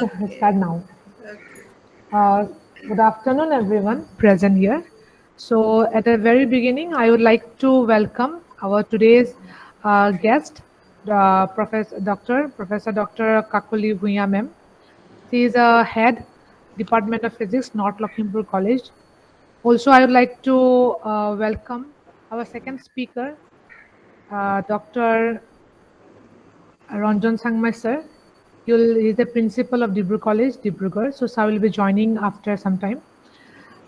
Let's start Okay. now. Okay. Uh, Good afternoon, everyone present here. So, at the very beginning, I would like to welcome our today's guest, Professor Dr. Kakuli Bhuya ma'am. She is a head Department of Physics, North Lakhimpur College. Also, I would like to welcome our second speaker, Dr. Ranjan Sangmai sir. He's the principal of Dibru College, Dibrugarh. So, sir will be joining after some time.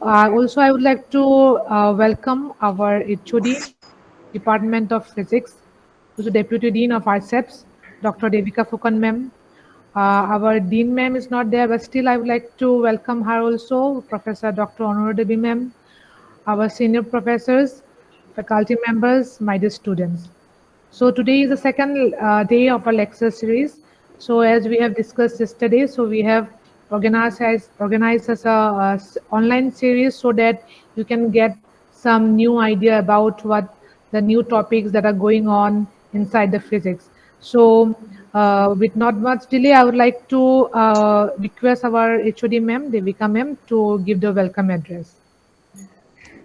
Also, I would like to welcome our HOD, Department of Physics, who's the Deputy Dean of RSAPS, Dr. Devika Fukan ma'am. Our Dean ma'am is not there, but still I would like to welcome her also, Professor Dr. Honor Devi ma'am, our senior professors, faculty members, my dear students. So today is the second day of our lecture series. So as we have discussed yesterday, so we have organized as a online series so that you can get some new idea about what the new topics that are going on inside the physics. So with not much delay, I would like to request our HOD ma'am, Devika ma'am, to give the welcome address.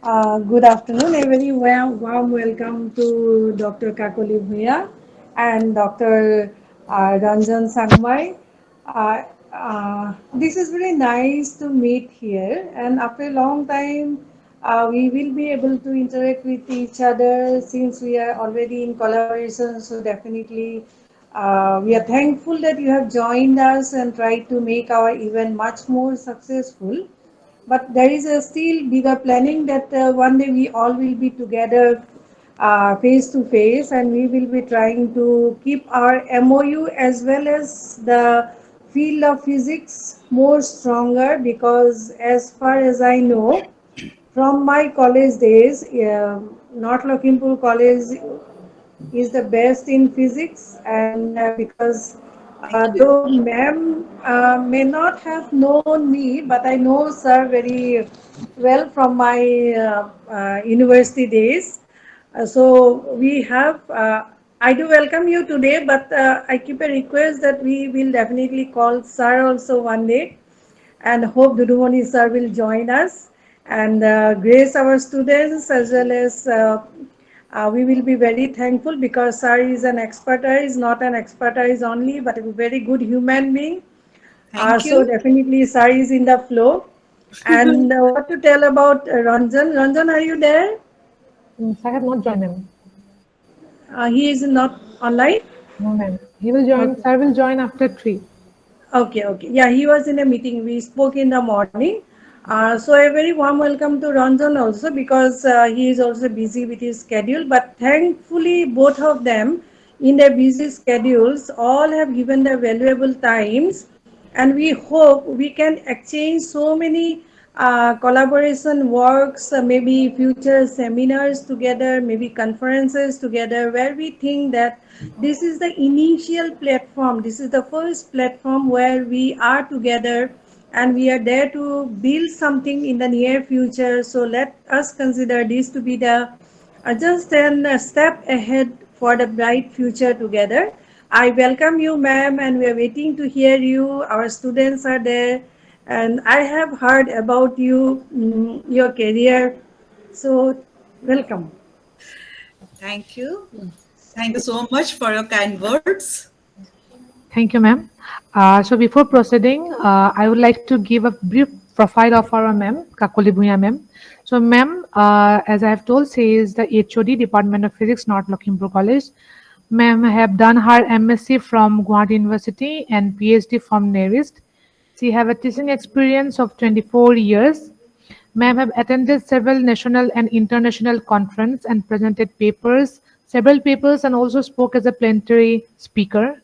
Good afternoon, a very warm welcome to Dr. Kakoli Bhuya and Dr. Ranjan Sangmai. This is very nice to meet here, and after a long time, we will be able to interact with each other since we are already in collaboration. So, definitely, we are thankful that you have joined us and tried to make our event much more successful. But there is a still bigger planning that one day we all will be together face to face, and we will be trying to keep our MOU as well as the field of physics more stronger, because as far as I know from my college days, North Lakhimpur College is the best in physics, and because Thank you. though ma'am may not have known me, but I know sir very well from my university days. So we have. I do welcome you today, but I keep a request that we will definitely call sir also one day, and hope Dudumoni sir will join us and grace our students, as well as we will be very thankful because sir is an expertise, not an expertise only, but a very good human being. Thank So you. definitely sir is in the flow. And what to tell about Ranjan? Ranjan, are you there? I have not joined them. He is not online. No, ma'am. He will join. Okay. Sir will join after 3. Okay, okay. Yeah, he was in a meeting. We spoke in the morning. So a very warm welcome to Ranjan also, because he is also busy with his schedule. But thankfully, both of them in their busy schedules all have given their valuable times, and we hope we can exchange so many collaboration works, maybe future seminars together, maybe conferences together, where we think that this is the initial platform, this is the first platform where we are together and we are there to build something in the near future. So let us consider this to be the just a step ahead for the bright future together. I welcome you, ma'am, and we are waiting to hear you. Our students are there, and I have heard about you, your career. So, welcome. Thank you. Thank you so much for your kind words. Thank you, ma'am. So before proceeding, I would like to give a brief profile of our ma'am, Kakoli Bhuya ma'am. So ma'am, as I have told, she is the HOD Department of Physics, North Lakhimpur College. Ma'am have done her MSc from Guwahati University and PhD from NERIST. She have a teaching experience of 24 years. Ma'am have attended several national and international conference and presented several papers, and also spoke as a plenary speaker.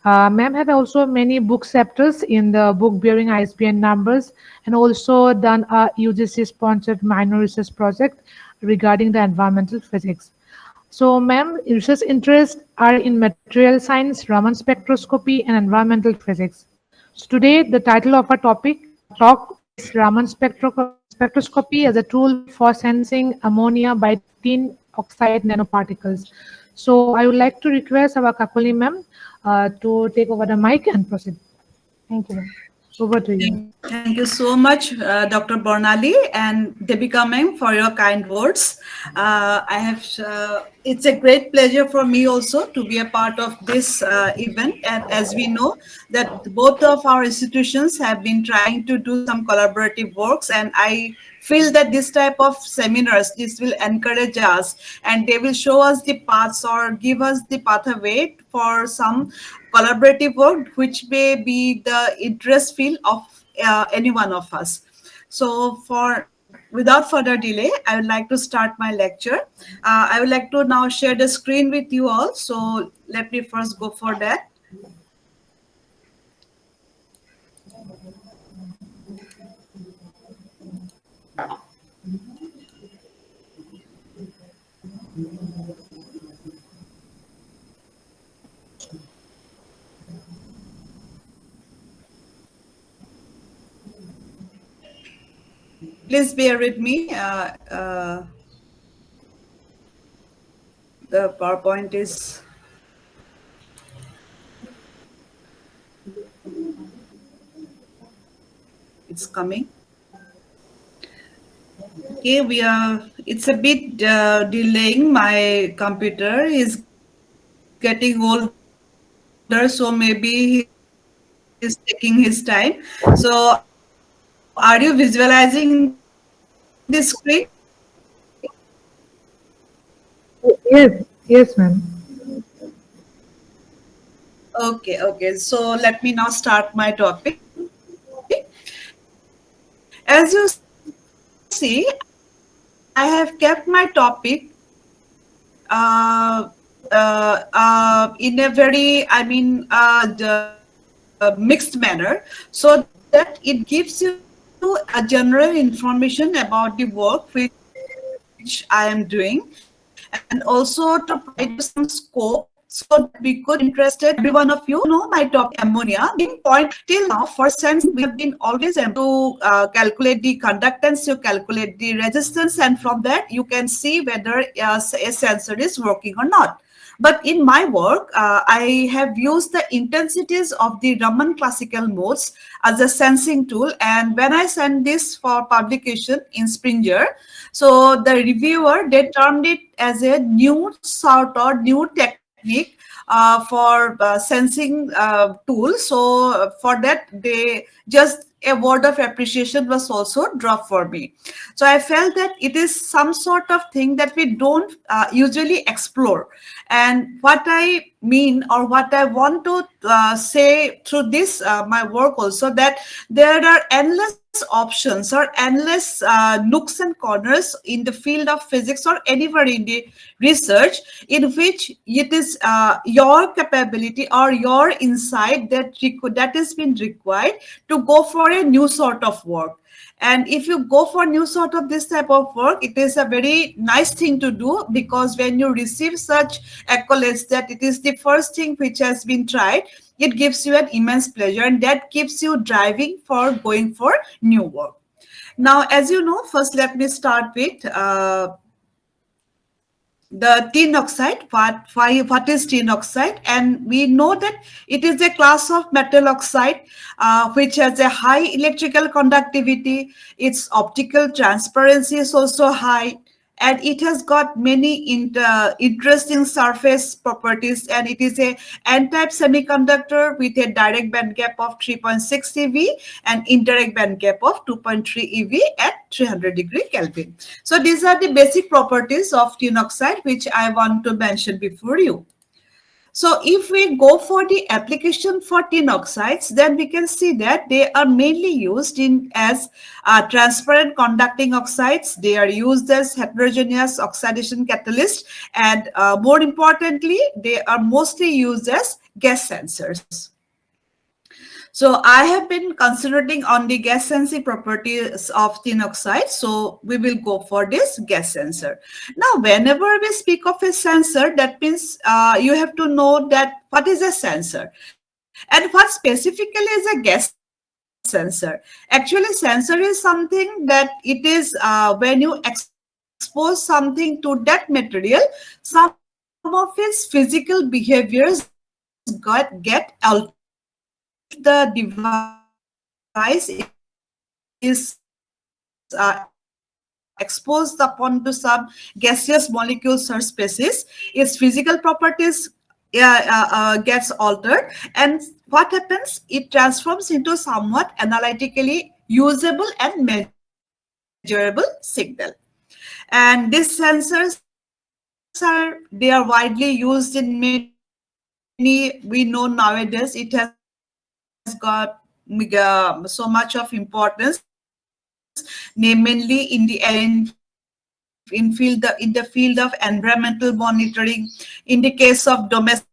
Ma'am have also many book chapters in the book bearing ISBN numbers, and also done a UGC sponsored minor research project regarding the environmental physics. So, ma'am, research interests are in material science, Raman spectroscopy, and environmental physics. So, today the title of our talk is Raman spectroscopy as a tool for sensing ammonia by tin oxide nanoparticles. So, I would like to request our Kakuli ma'am to take over the mic and proceed. Thank you, ma'am. Over to you. Thank you so much, Dr. Bornali and Devika ma'am, for your kind words. I have. It's a great pleasure for me also to be a part of this event. And as we know that both of our institutions have been trying to do some collaborative works, and I feel that this type of seminars, this will encourage us, and they will show us the paths or give us the pathway for some collaborative work which may be the interest field of any one of us. So for without further delay, I would like to start my lecture. I would like to now share the screen with you all. So let me first go for that. Please bear with me. The PowerPoint is it's coming. Okay, we are. It's a bit delaying. My computer is getting older, so maybe he's taking his time. So, are you visualizing the screen? Yes, yes, ma'am. Okay. So let me now start my topic. As you see, I have kept my topic in a very, mixed manner, so that it gives you a general information about the work which I am doing, and also to provide you some scope so that we could interested every one of you know my topic ammonia. Being point till now for sensing, we have been always able to calculate the conductance, you calculate the resistance, and from that you can see whether a sensor is working or not. But in my work, I have used the intensities of the Raman classical modes as a sensing tool. And when I sent this for publication in Springer, so the reviewer, they termed it as a new sort or new technique for sensing tool. So for that, they just a word of appreciation was also dropped for me. So I felt that it is some sort of thing that we don't usually explore. And what I mean or what I want to say through this my work also, that there are endless options or endless nooks and corners in the field of physics or anywhere in the research, in which it is your capability or your insight that has been required to go for a new sort of work. And if you go for new sort of this type of work, it is a very nice thing to do, because when you receive such accolades that it is the first thing which has been tried, it gives you an immense pleasure, and that keeps you driving for going for new work. Now, as you know, first let me start with the tin oxide. What is tin oxide? And we know that it is a class of metal oxide which has a high electrical conductivity. Its optical transparency is also high, and it has got many interesting surface properties, and it is a n-type semiconductor with a direct band gap of 3.6 eV and indirect band gap of 2.3 eV at 300 Kelvin. So these are the basic properties of tin oxide which I want to mention before you. So if we go for the application for tin oxides, then we can see that they are mainly used in as transparent conducting oxides. They are used as heterogeneous oxidation catalyst, and more importantly, they are mostly used as gas sensors. So I have been concentrating on the gas sensing properties of tin oxide. So we will go for this gas sensor. Now, whenever we speak of a sensor, that means you have to know that what is a sensor and what specifically is a gas sensor. Actually, sensor is something that it is when you expose something to that material, some of its physical behaviors get altered. So that is what a sensor is. the device is exposed upon to some gaseous molecules or species, its physical properties gets altered, and what happens? It transforms into somewhat analytically usable and measurable signal. And these sensors they are widely used in many. We know nowadays it has got so much of importance, namely in the in field of environmental monitoring, in the case of domestic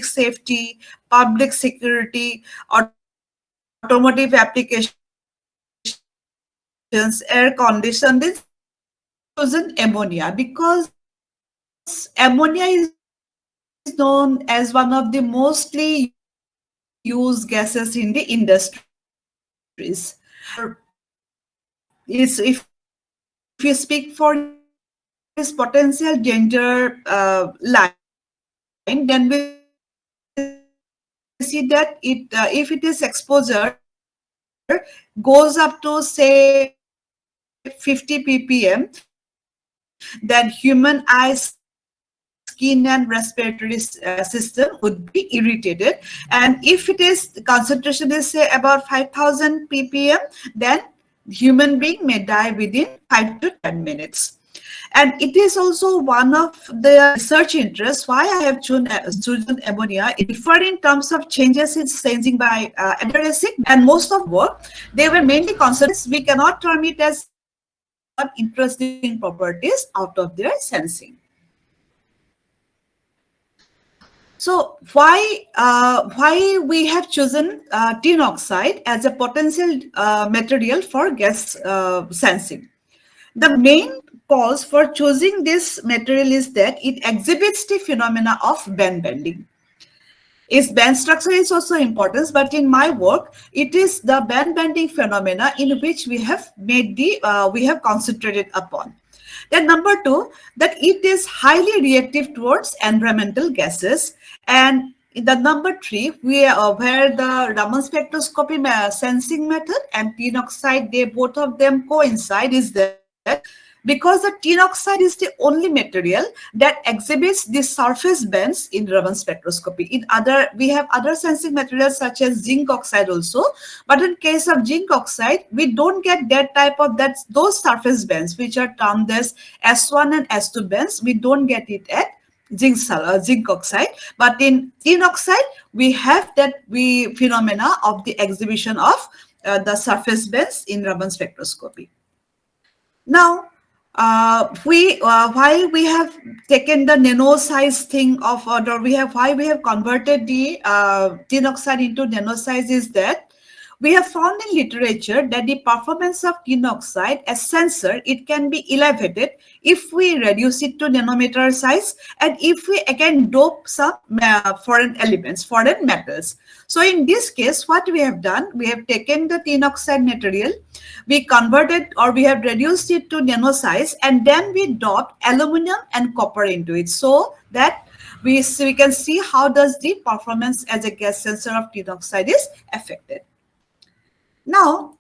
safety, public security, automotive applications, air condition. This is why we have chosen ammonia, because ammonia is known as one of the mostly used gases in the industries. If you speak for its potential danger line, then we see that if it is exposure goes up to say 50 ppm, then human eye, skin, and respiratory system would be irritated. And if it is concentration is say about 5000 ppm, then human being may die within 5 to 10 minutes. And it is also one of the research interests why I have chosen ammonia. It differ in terms of changes in sensing by amino acid, and most of the work they were mainly concentrated. We cannot term it as amino acid, but they have got interesting properties out of their sensing. So why we have chosen tin oxide as a potential material for gas sensing? The main cause for choosing this material is that it exhibits the phenomena of band bending. Its band structure is also important, but in my work, it is the band bending phenomena in which we have concentrated upon. Then number two, that it is highly reactive towards environmental gases. And in the number three, where the Raman spectroscopy sensing method and tin oxide, they both of them coincide, is that because the tin oxide is the only material that exhibits the surface bands in Raman spectroscopy. We have other sensing materials such as zinc oxide also, but in case of zinc oxide, we don't get that type of those surface bands which are termed as S1 and S2 bands. We don't get it at zinc oxide, but in tin oxide we have that phenomena of the exhibition of the surface bands in Raman spectroscopy. Now, why we have taken the nano size thing of, or why we have converted the tin oxide into nano size is that we have found in literature that the performance of tin oxide as sensor, it can be elevated if we reduce it to nanometer size and if we again dope some foreign elements, foreign metals. So in this case, what we have done, we have taken the tin oxide material, we converted or we have reduced it to nano size, and then we doped aluminum and copper into it so that we can see how does the performance as a gas sensor of tin oxide is affected. Now,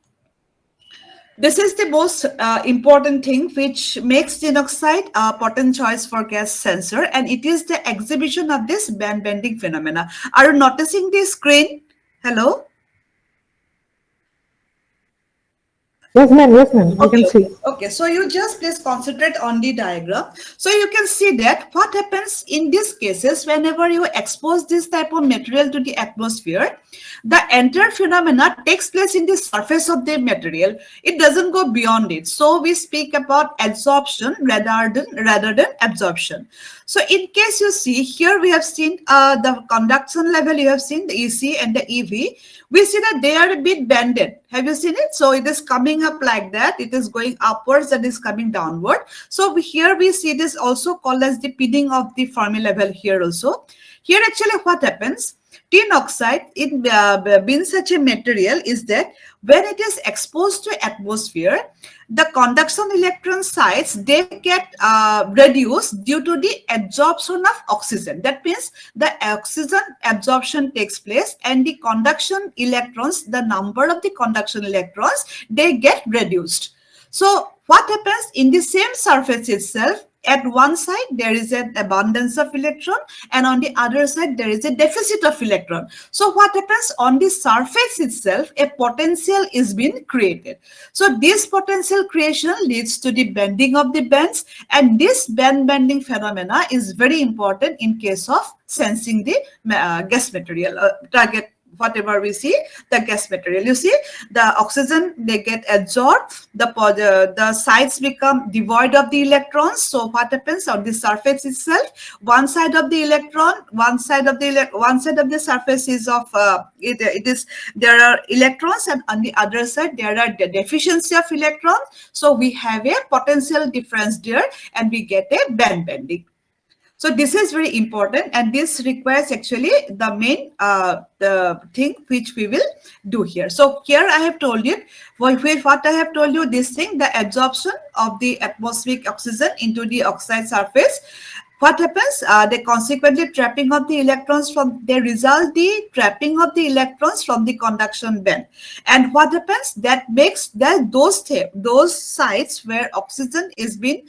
this is the most important thing which makes tin oxide a potent choice for gas sensor, and it is the exhibition of this band bending phenomena. Are you noticing the screen? Hello? Yes, ma'am, we can see. Okay. So you just please concentrate on the diagram. So you can see that what happens in these cases whenever you expose this type of material to the atmosphere, the entire phenomena takes place in the surface of the material. It doesn't go beyond it. So we speak about adsorption rather than absorption. So in case you see here, we have seen the conduction level, you have seen the EC and the EV. We see that they are a bit bended. Have you seen it? So it is coming up like that. It is going upwards and is coming downward. So here we see this also called as the pinning of the Fermi level here also. Here actually what happens? Tin oxide, it being such a material, is that when it is exposed to atmosphere, the conduction electron sites, they get reduced due to the absorption of oxygen. That means the oxygen absorption takes place and the conduction electrons, the number of the conduction electrons, they get reduced. So what happens in the same surface itself? At one side there is an abundance of electron, and on the other side there is a deficit of electron. So what happens on the surface itself? A potential is being created. So this potential creation leads to the bending of the bands, and this band bending phenomena is very important in case of sensing the gas material, target, whatever we see, the gas material. You see, the oxygen, they get absorbed, the sides become devoid of the electrons. So what happens on the surface itself? One side of the electron, one side of the surface is of it is, there are electrons, and on the other side there are the deficiency of electrons. So we have a potential difference there, and we get a band bending. So this is very important, and this requires actually the main the thing which we will do here. So here I have told you, what I have told you, this thing, the absorption of the atmospheric oxygen into the oxide surface. What happens? The consequently trapping of the electrons from, they result the trapping of the electrons from the conduction band. And what happens? That makes that those sites where oxygen is being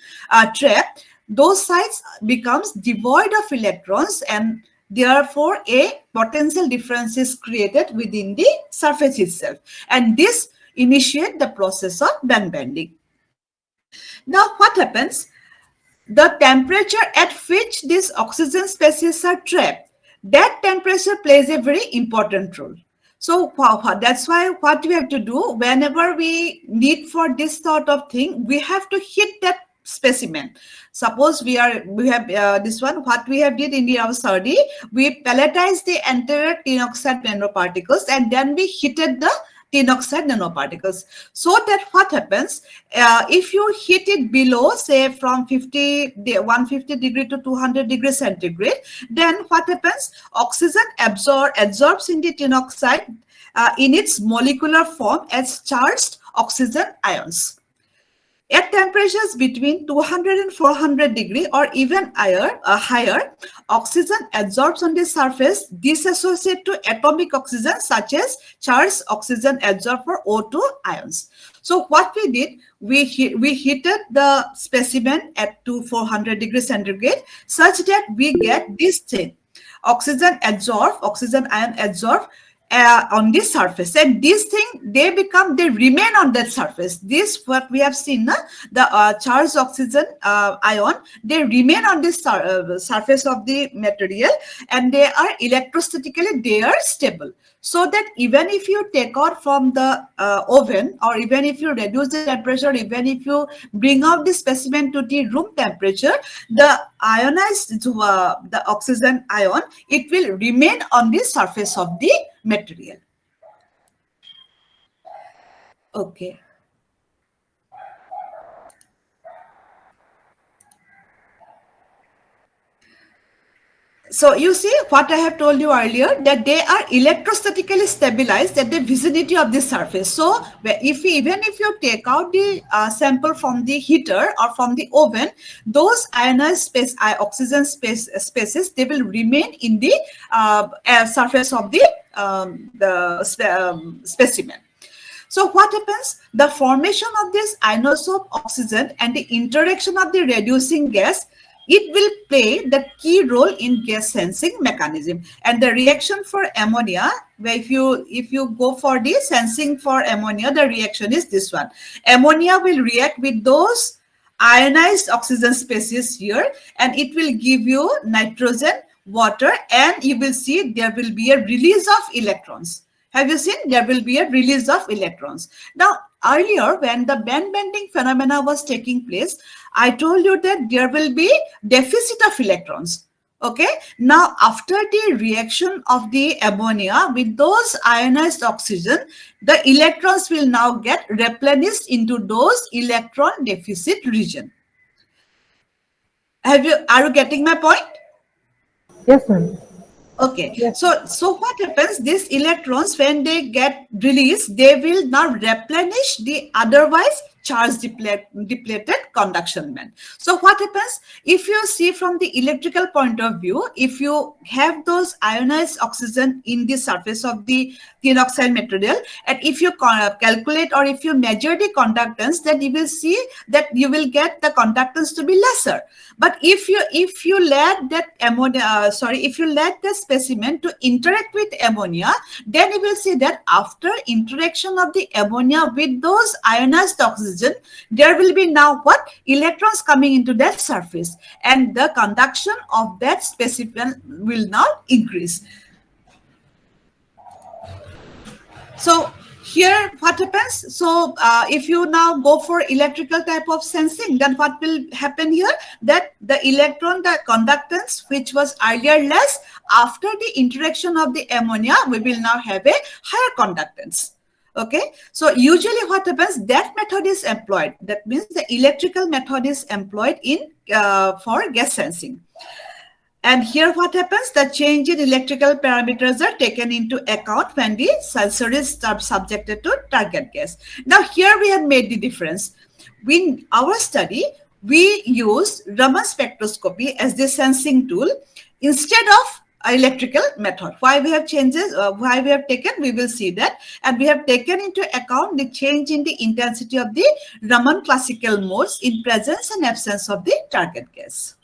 trapped, those sites becomes devoid of electrons, and therefore a potential difference is created within the surface itself, and this initiate the process of band bending. Now what happens? The temperature at which these oxygen species are trapped, that temperature plays a very important role. So that's why what we have to do, whenever we need for this sort of thing, we have to heat that specimen. Suppose we have this one, what we have did in our study, we pelletized the entire tin oxide nanoparticles, and then we heated the tin oxide nanoparticles. So that what happens, if you heat it below, say from 150 degree to 200 degrees centigrade, then what happens? Oxygen absorbs in the tin oxide in its molecular form as charged oxygen ions. At temperatures between 200 and 400 degree or even higher, oxygen absorbs on the surface dissociate to atomic oxygen, such as charged oxygen absorber O2 ions. So what we did, we heated the specimen at 400 degrees centigrade such that we get this thing, oxygen ion absorb on this surface, and this thing, they remain on that surface. This what we have seen, the charged oxygen ion, they remain on this surface of the material, and they are electrostatically, they are stable. So that even if you take out from the oven, or even if you reduce the temperature, even if you bring out the specimen to the room temperature, the ionized the oxygen ion, it will remain on the surface of the material. Okay. So you see what I have told you earlier, that they are electrostatically stabilized at the vicinity of the surface. So even if you take out the sample from the heater or from the oven, those ionized oxygen species, they will remain in the surface of the specimen. So what happens? The formation of this ionosope oxygen and the interaction of the reducing gas, it will play the key role in gas sensing mechanism. And the reaction for ammonia, where if you go for the sensing for ammonia, the reaction is this one. Ammonia will react with those ionized oxygen species here, and it will give you nitrogen, water, and you will see there will be a release of electrons. Have you seen? There will be a release of electrons. Now, earlier when the band bending phenomena was taking place, I told you that there will be deficit of electrons. Okay. Now, after the reaction of the ammonia with those ionized oxygen, the electrons will now get replenished into those electron deficit region. Are you getting my point? Yes, ma'am. Okay, Yes. so what happens? These electrons, when they get released, they will now replenish the otherwise charge depleted conduction band. So what happens if you see from the electrical point of view? If you have those ionized oxygen in the surface of the thin oxide material, and if you calculate or if you measure the conductance, then you will see that you will get the conductance to be lesser. But if you let that ammonia, if you let the specimen to interact with ammonia, then you will see that after interaction of the ammonia with those ionized oxygen, there will be now what? Electrons coming into that surface, and the conduction of that specimen will now increase. So here what happens? So if you now go for electrical type of sensing, then what will happen here? That the electron, the conductance, which was earlier less, after the interaction of the ammonia, we will now have a higher conductance. Okay, so usually what happens, that method is employed. That means the electrical method is employed in for gas sensing. And here what happens, the change in electrical parameters are taken into account when the sensor is subjected to target gas. Now here we have made the difference. In our study, we used Raman spectroscopy as the sensing tool instead of electrical method. Why we have changes, why we have taken, we will see that. And we have taken into account the change in the intensity of the Raman classical modes in presence and absence of the target gas.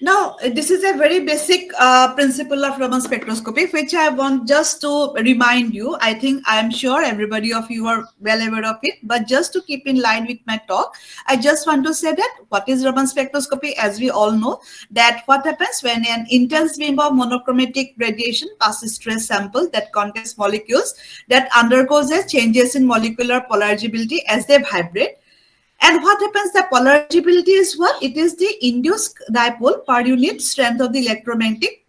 Now, this is a very basic principle of Raman spectroscopy, which I want just to remind you. I think I am sure everybody of you are well aware of it, but just to keep in line with my talk, I just want to say that what is Raman spectroscopy? As we all know, that what happens when an intense beam of monochromatic radiation passes through a sample that contains molecules that undergoes a changes in molecular polarizibility as they vibrate. And what happens, the polarizibility is what? It is the induced dipole per unit strength of the electromagnetic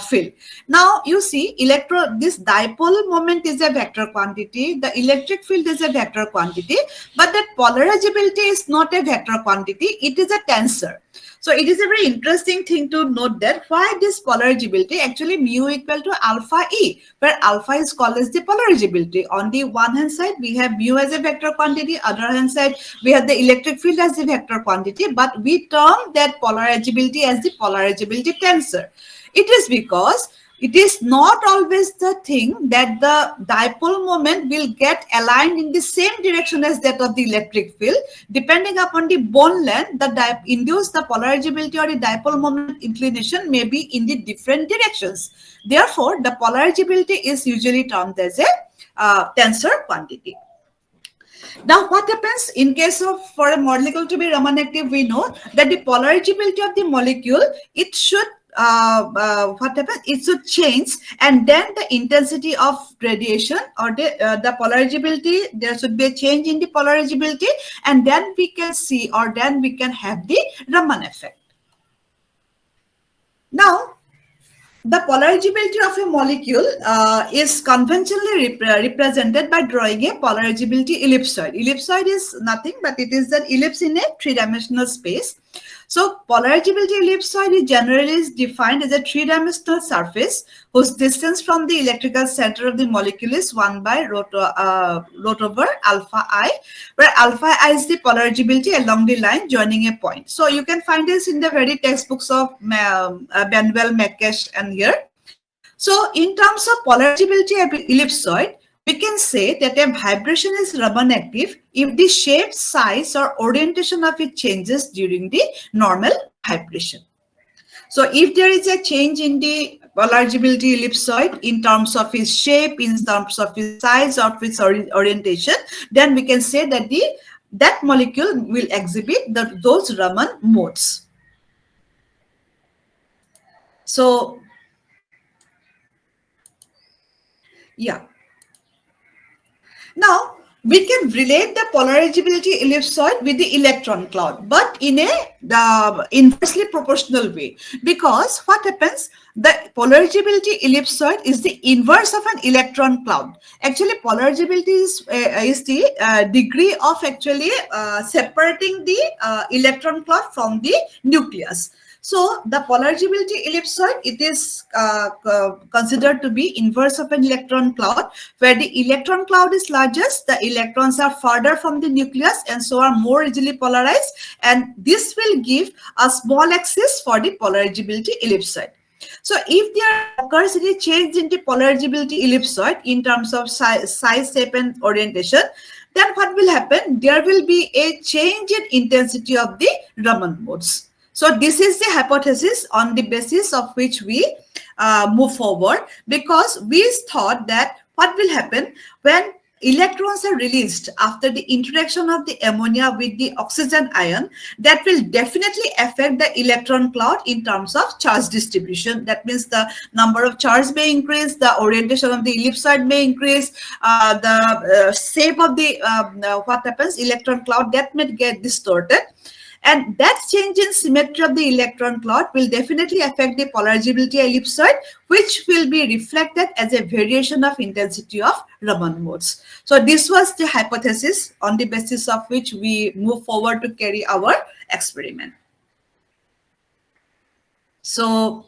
field. Now you see, this dipole moment is a vector quantity, the electric field is a vector quantity, but that polarizibility is not a vector quantity, it is a tensor. So it is a very interesting thing to note that why this polarizibility, actually mu equal to alpha E, where alpha is called as the polarizibility. On the one hand side, we have mu as a vector quantity, other hand side, we have the electric field as the vector quantity, but we term that polarizibility as the polarizibility tensor. It is because it is not always the thing that the dipole moment will get aligned in the same direction as that of the electric field. Depending upon the bone length, the induced the polarizibility or the dipole moment inclination may be in the different directions. Therefore, the polarizibility is usually termed as a tensor quantity. Now, what happens in case of for a molecule to be Raman active? We know that the polarizibility of the molecule, it should what happens? It should change, and then the intensity of radiation or the polarizibility, there should be a change in the polarizibility, and then we can see, or then we can have the Raman effect. Now, the polarizibility of a molecule is conventionally represented by drawing a polarizibility ellipsoid. Ellipsoid is nothing but it is an ellipse in a three-dimensional space. So polarizibility ellipsoid is generally defined as a three-dimensional surface whose distance from the electrical center of the molecule is 1 by root over alpha I, where alpha I is the polarizibility along the line joining a point. So you can find this in the very textbooks of Benwell, Mckesh, and here. So in terms of polarizibility ellipsoid, we can say that a vibration is Raman active if the shape, size, or orientation of it changes during the normal vibration. So if there is a change in the polarizibility ellipsoid in terms of its shape, in terms of its size, or its orientation, then we can say that that molecule will exhibit those Raman modes. So, yeah. Now, we can relate the polarizibility ellipsoid with the electron cloud, but in a inversely proportional way. Because what happens, the polarizibility ellipsoid is the inverse of an electron cloud. Actually, polarizibility is the degree of actually separating the electron cloud from the nucleus. So the polarability ellipsoid, it is considered to be inverse of an electron cloud, where the electron cloud is largest, the electrons are further from the nucleus and so are more easily polarized, and this will give a small axis for the polarability ellipsoid. So if there occurs any change in the polarability ellipsoid in terms of size, shape, and orientation, then what will happen? There will be a change in intensity of the Raman modes. So this is the hypothesis on the basis of which we move forward, because we thought that what will happen when electrons are released after the interaction of the ammonia with the oxygen ion, that will definitely affect the electron cloud in terms of charge distribution. That means the number of charge may increase, the orientation of the ellipsoid may increase, the shape of the what happens, electron cloud, that may get distorted. And that change in symmetry of the electron cloud will definitely affect the polarability ellipsoid, which will be reflected as a variation of intensity of Raman modes. So this was the hypothesis on the basis of which we move forward to carry our experiment. So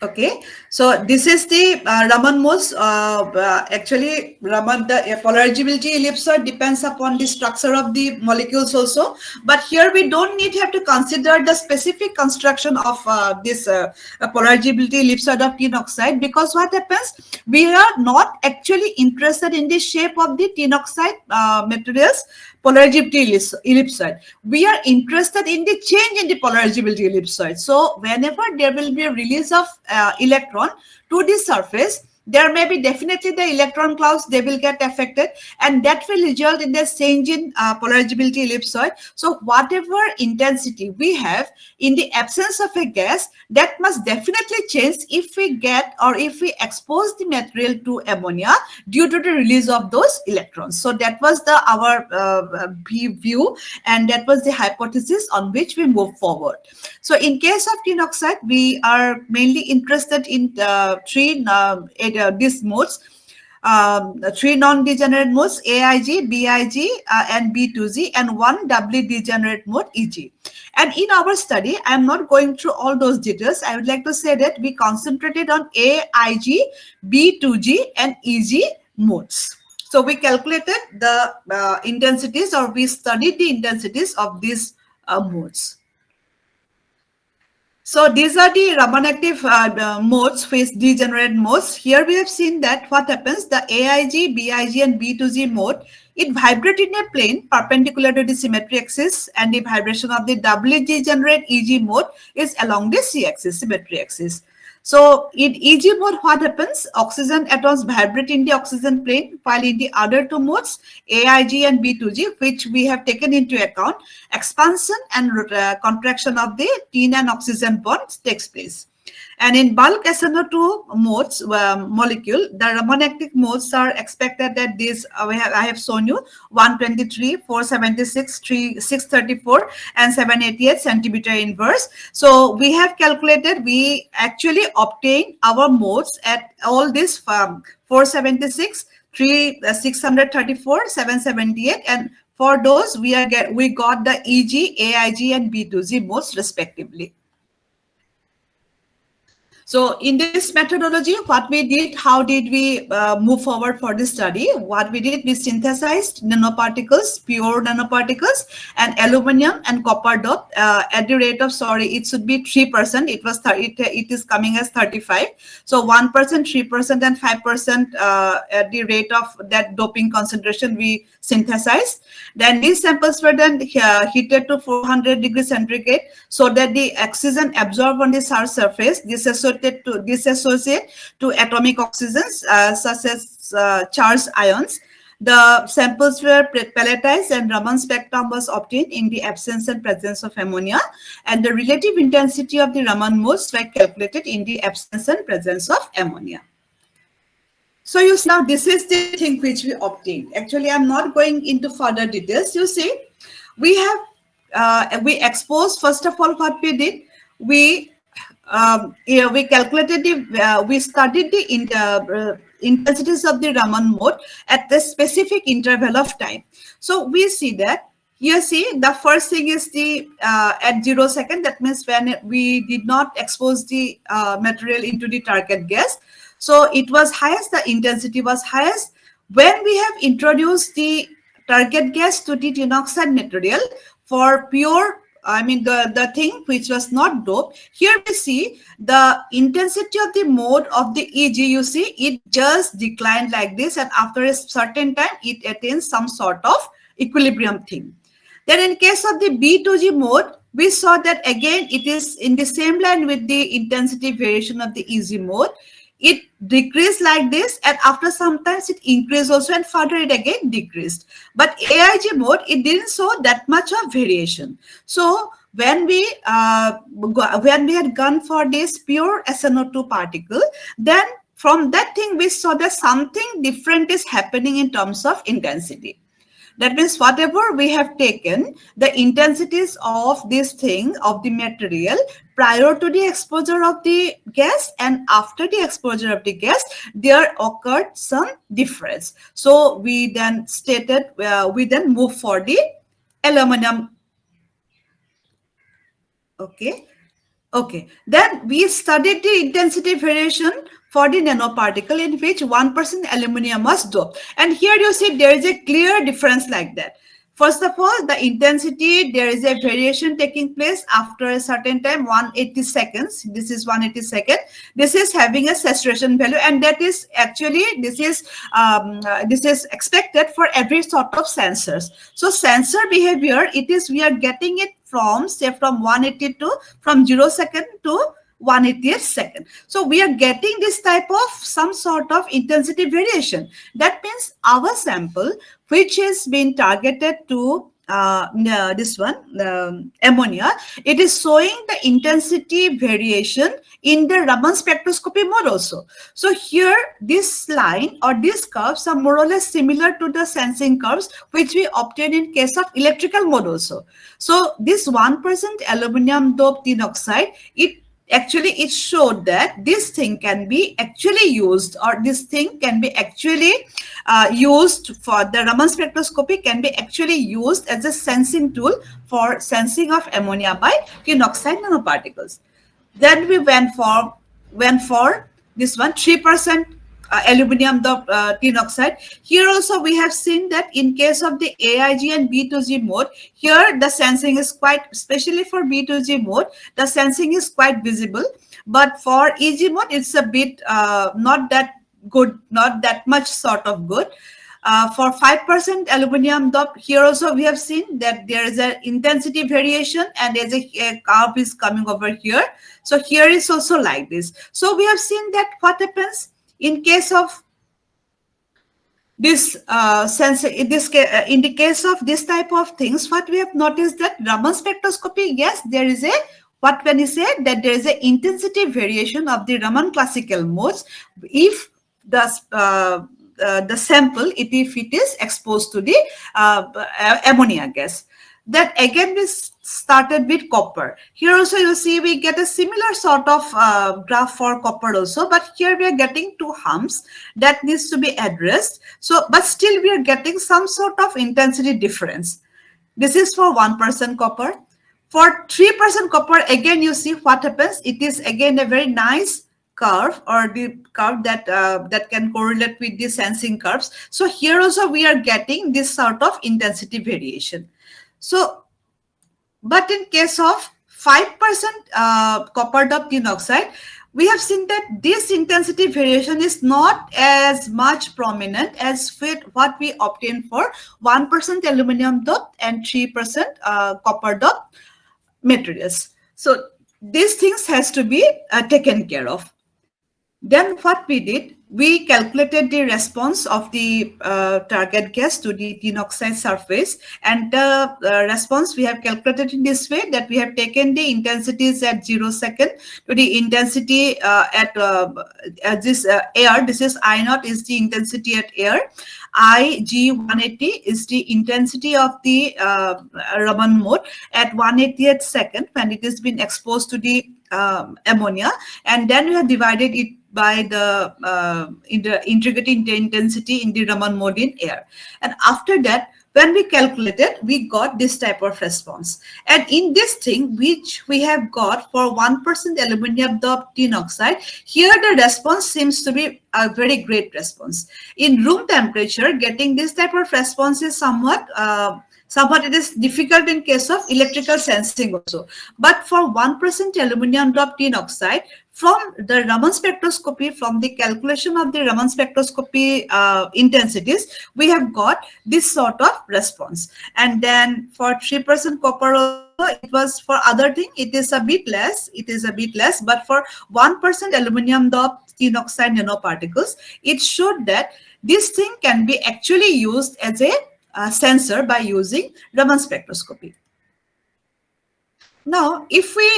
okay, so this is the Raman modes. Actually, Raman, the polarability ellipsoid depends upon the structure of the molecules also. But here we don't have to consider the specific construction of this polarability ellipsoid of tin oxide, because what happens, we are not actually interested in the shape of the tin oxide materials polarability ellipsoid. We are interested in the change in the polarability ellipsoid. So whenever there will be a release of electron to the surface, there may be definitely the electron clouds, they will get affected, and that will result in the change in polarability ellipsoid. So whatever intensity we have in the absence of a gas, that must definitely change if we get, or if we expose the material to ammonia due to the release of those electrons. So that was our view, and that was the hypothesis on which we move forward. So in case of tin oxide, we are mainly interested in these modes, three non-degenerate modes, AIG, BIG, and B2G, and one doubly degenerate mode, EG. And in our study, I'm not going through all those details. I would like to say that we concentrated on AIG, B2G, and EG modes. So we calculated the intensities, or we studied the intensities of these modes. So these are the Raman active modes, phase degenerate modes. Here we have seen that what happens, the AIG, BIG, and B2G mode, it vibrates in a plane perpendicular to the symmetry axis, and the vibration of the doubly degenerate EG mode is along the C axis, symmetry axis. So in EG mode, what happens? Oxygen atoms vibrate in the oxygen plane, while in the other two modes, AIG and B2G, which we have taken into account, expansion and contraction of the tin and oxygen bonds takes place. And in bulk SNO2 modes molecule, the Raman active modes are expected that these I have shown you 123, 476, 634, and 788 centimeter inverse. So we have calculated, we actually obtained our modes at all these 476, 634, 778, and for those we got the EG, AIG, and B2G modes respectively. So in this methodology, what we did, how did we move forward for this study? What we did, we synthesized nanoparticles, pure nanoparticles, and aluminum and copper dot at the rate of, it should be 3%. It was it is coming as 35. So 1%, 3%, and 5% at the rate of that doping concentration we synthesized. Then these samples were then heated to 400 degrees centigrade, so that the oxygen absorbed on the surface dissociate to atomic oxygens such as charged ions. The samples were pelletized, and Raman spectrum was obtained in the absence and presence of ammonia, and the relative intensity of the Raman modes were calculated in the absence and presence of ammonia. So you see, now this is the thing which we obtained. Actually, I'm not going into further details. You see, we have we exposed, first of all, what we did, we calculated we studied the intensities of the Raman mode at the specific interval of time. So we see that You see, the first thing is the at 0 second. That means when we did not expose the material into the target gas. So it was highest, the intensity was highest. When we have introduced the target gas to the tin oxide material for pure, I mean the thing which was not doped, here we see the intensity of the mode of the EG, you see, it just declined like this, and after a certain time, it attains some sort of equilibrium thing. Then in case of the B2G mode, we saw that again it is in the same line with the intensity variation of the EG mode. It decreased like this, and after some times it increased also, and further it again decreased. But AIG mode, it didn't show that much of variation. So when we had gone for this pure SNO2 particle, then from that thing we saw that something different is happening in terms of intensity. That means whatever we have taken, the intensities of this thing, of the material, prior to the exposure of the gas and after the exposure of the gas, there occurred some difference. So we then stated, we then move for the aluminum. Okay. Okay. Then we studied the intensity variation for the nanoparticle in which 1% aluminum was doped. And here you see there is a clear difference like that. First of all, the intensity, there is a variation taking place after a certain time, 180 seconds. This is 180 seconds. This is having a saturation value, and that is actually, this is expected for every sort of sensors. So sensor behavior, it is, we are getting it from, say, from 180 to, from 0 second to 180th second. So we are getting this type of some sort of intensity variation. That means our sample, which has been targeted to this one, ammonia, it is showing the intensity variation in the Raman spectroscopy mode also. So here, this line or these curves are more or less similar to the sensing curves which we obtain in case of electrical mode also. So this 1% aluminum doped tin oxide, it showed that this thing can be actually used, or this thing can be actually used for the Raman spectroscopy, can be actually used as a sensing tool for sensing of ammonia by tin oxide nanoparticles. Then we went for this one, 3% aluminum tin oxide. Here also we have seen that in case of the AIG and B2G mode, here the sensing is quite, especially for B2G mode, the sensing is quite visible. But for EG mode, it's a bit not that good, not that much sort of good. For 5% aluminum doped, here also we have seen that there is an intensity variation, and there's a curve is coming over here. So here is also like this. So we have seen that what happens in case of this sensor, in the case of this type of things, what we have noticed that Raman spectroscopy, yes, there is a, what when you say that there is a intensity variation of the Raman classical modes if the sample, if it is exposed to the ammonia gas. That again we started with copper. Here also you see we get a similar sort of graph for copper also, but here we are getting two humps that needs to be addressed. So, but still we are getting some sort of intensity difference. This is for 1% copper. For 3% copper, again you see what happens. It is again a very nice curve, or the curve that that can correlate with the sensing curves. So here also we are getting this sort of intensity variation. So, but in case of 5% copper doped tin oxide, we have seen that this intensity variation is not as much prominent as with what we obtain for 1% aluminum doped and 3% copper doped materials. So these things has to be taken care of. Then what we did, we calculated the response of the target gas to the tin oxide surface, and the response we have calculated in this way, that we have taken the intensities at 0 second to the intensity at this air. This is I naught is the intensity at air. IG 180 is the intensity of the Raman mode at 180th second when it has been exposed to the ammonia, and then we have divided it by the integrating the intensity in the Raman mode in air. And after that, when we calculated, we got this type of response. And in this thing, which we have got for 1% aluminum doped tin oxide, here the response seems to be a very great response. In room temperature, getting this type of response is somewhat it is difficult in case of electrical sensing also. But for 1% aluminum doped tin oxide, from the Raman spectroscopy, from the calculation of the Raman spectroscopy intensities, we have got this sort of response. And then for 3% copper also, it was for other thing, it is a bit less, but for 1% aluminum doped tin oxide nanoparticles, it showed that this thing can be actually used as a sensor by using Raman spectroscopy. Now, if we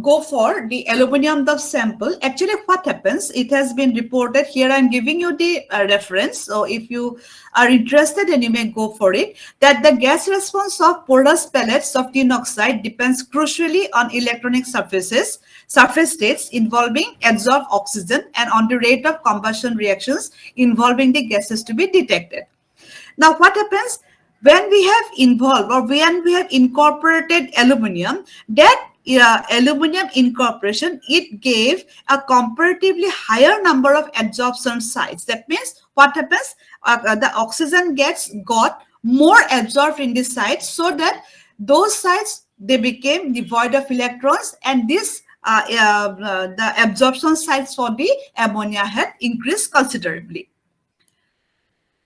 go for the aluminum doped sample, actually what happens, it has been reported here. I'm giving you the reference. So if you are interested and you may go for it, that the gas response of porous pellets of tin oxide depends crucially on electronic surface states involving adsorbed oxygen and on the rate of combustion reactions involving the gases to be detected. Now, what happens? When we have involved or when we have incorporated aluminum, that aluminum incorporation, it gave a comparatively higher number of adsorption sites. That means what happens? The oxygen got more absorbed in the sites, so that those sites, they became devoid of electrons, and this the absorption sites for the ammonia had increased considerably.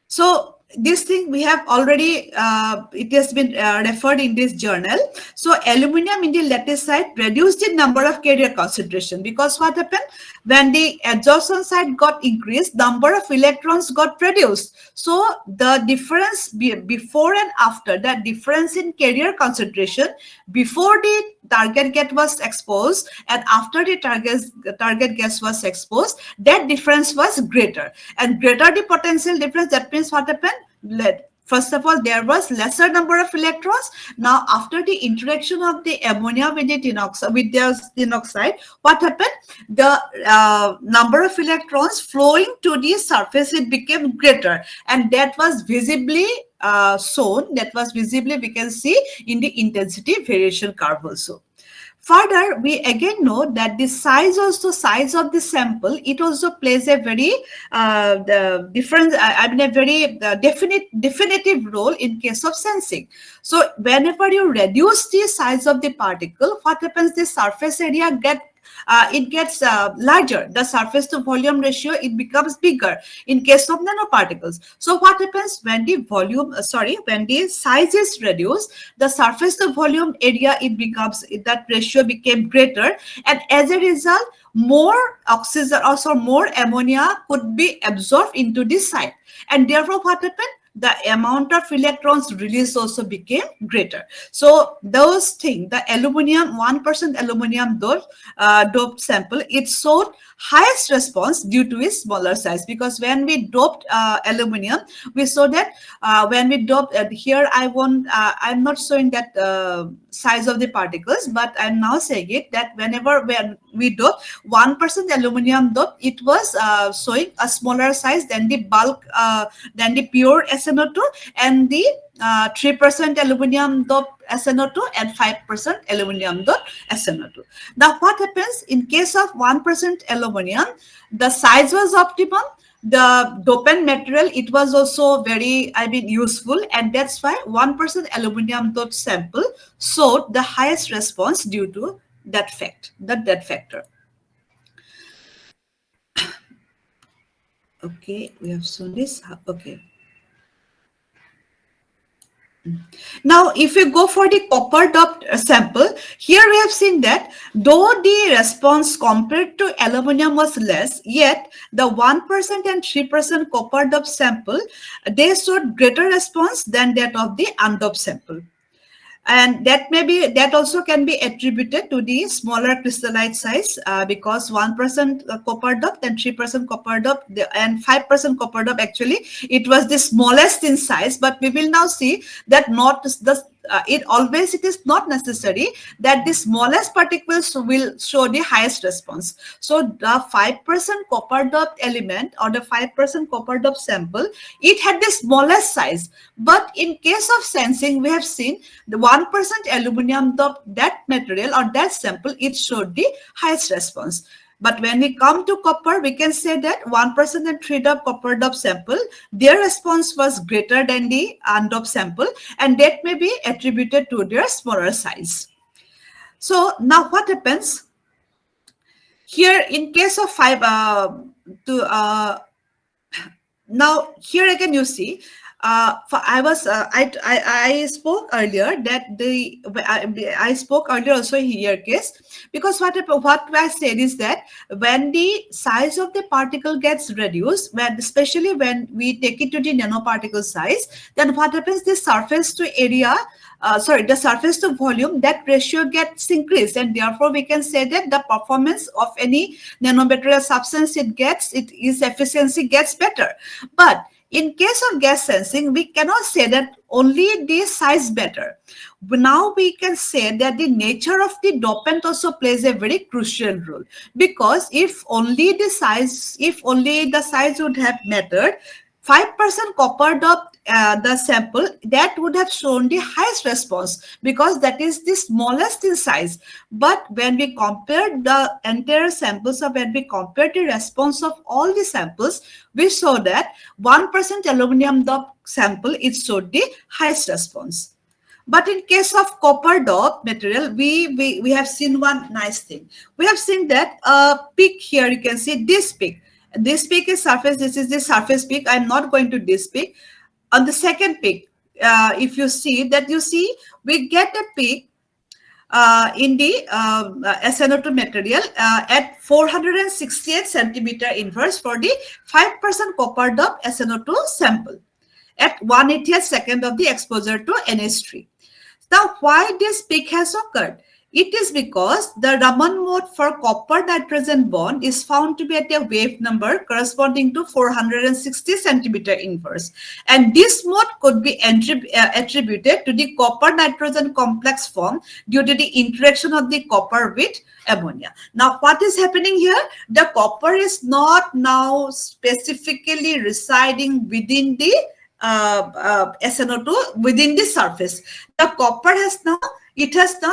So this thing we have already, it has been referred in this journal. So aluminum in the lattice site reduced the number of carrier concentration, because what happened? When the adsorption site got increased, number of electrons got reduced. So the difference before and after, that difference in carrier concentration before the target gas was exposed and after the target gas was exposed, that difference was greater. And greater the potential difference, that means what happened? First of all, there was lesser number of electrons. Now, after the interaction of the ammonia with the tin oxide, what happened? The number of electrons flowing to the surface, it became greater, and that was visibly shown. That was visibly, we can see in the intensity variation curve also. Further, we again know that the size of the sample, it also plays a very definitive role in case of sensing. So whenever you reduce the size of the particle, what happens? The surface area gets larger. The surface to volume ratio, it becomes bigger in case of nanoparticles. So what happens when the when the size is reduced, the surface to volume area, that ratio became greater, and as a result, more oxygen, also more ammonia could be absorbed into this site, and therefore what happened? The amount of electrons released also became greater. So those things, the 1% aluminum doped sample, it showed highest response due to its smaller size, because when we doped aluminum, we saw that when we doped here, I'm not showing that size of the particles, but I'm now saying it that when we doped 1% aluminum dope, it was showing a smaller size than the bulk, than the pure SNO2, and the 3% aluminum dope SNO2 and 5% aluminum dope SNO2. Now, what happens in case of 1% aluminum? The size was optimum. The dopant material, it was also very, useful, and that's why 1% aluminum dope sample showed the highest response due to that factor. Okay, we have shown this. Okay. Now, if you go for the copper doped sample, here we have seen that though the response compared to aluminum was less, yet the 1% and 3% copper doped sample, they showed greater response than that of the undoped sample. And that also can be attributed to the smaller crystallite size, because 1% copper doped and 3% copper doped and 5% copper doped, actually it was the smallest in size. But we will now see that not the it is not necessary that the smallest particles will show the highest response. So the 5% copper doped element or the 5% copper doped sample, it had the smallest size. But in case of sensing, we have seen the 1% aluminum doped that material or that sample, it showed the highest response. But when we come to copper, we can say that 1% and 3-dop copper doped sample, their response was greater than the undoped sample, and that may be attributed to their smaller size. So now what happens? Here in case of now here again you see, I spoke earlier that I spoke earlier also in your case, because what I said is that when the size of the particle gets reduced, especially when we take it to the nanoparticle size, then what happens? The surface to area, the surface to volume, that ratio gets increased, and therefore we can say that the performance of any nanomaterial substance its efficiency gets better. But in case of gas sensing, we cannot say that only the size better. Now we can say that the nature of the dopant also plays a very crucial role, because if only the size would have mattered, 5% copper doped the sample, that would have shown the highest response because that is the smallest in size. But when we compare the entire samples, or when we compare the response of all the samples, we saw that 1% aluminum doped sample, it showed the highest response. But in case of copper doped material, we have seen one nice thing. We have seen that peak here, you can see this peak. This peak is surface, this is the surface peak. I'm not going to this peak. On the second peak, if you see that, we get a peak in the SNO2 material at 468 centimeter inverse for the 5% copper doped SNO2 sample at 1/80th second of the exposure to NH3. Now, why this peak has occurred? It is because the Raman mode for copper nitrogen bond is found to be at a wave number corresponding to 460 centimeter inverse. And this mode could be attributed to the copper nitrogen complex form due to the interaction of the copper with ammonia. Now, what is happening here? The copper is not now specifically residing within the SNO2 within the surface. The copper has now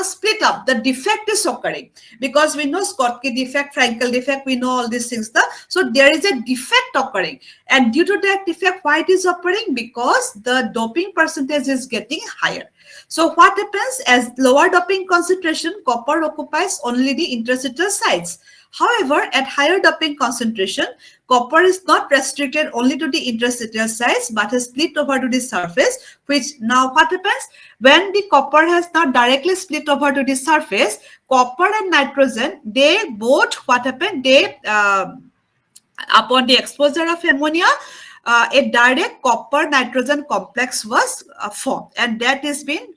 split up. The defect is occurring because we know Schottky defect, Frankel defect, we know all these things. So there is a defect occurring, and due to that defect, why it is occurring? Because the doping percentage is getting higher. So what happens? As lower doping concentration, copper occupies only the interstitial sites. However, at higher doping concentration, copper is not restricted only to the interstitial sites, but has split over to the surface, which now what happens? When the copper has not directly split over to the surface, copper and nitrogen, they both, what happened? They, upon the exposure of ammonia, a direct copper nitrogen complex was formed, and that has been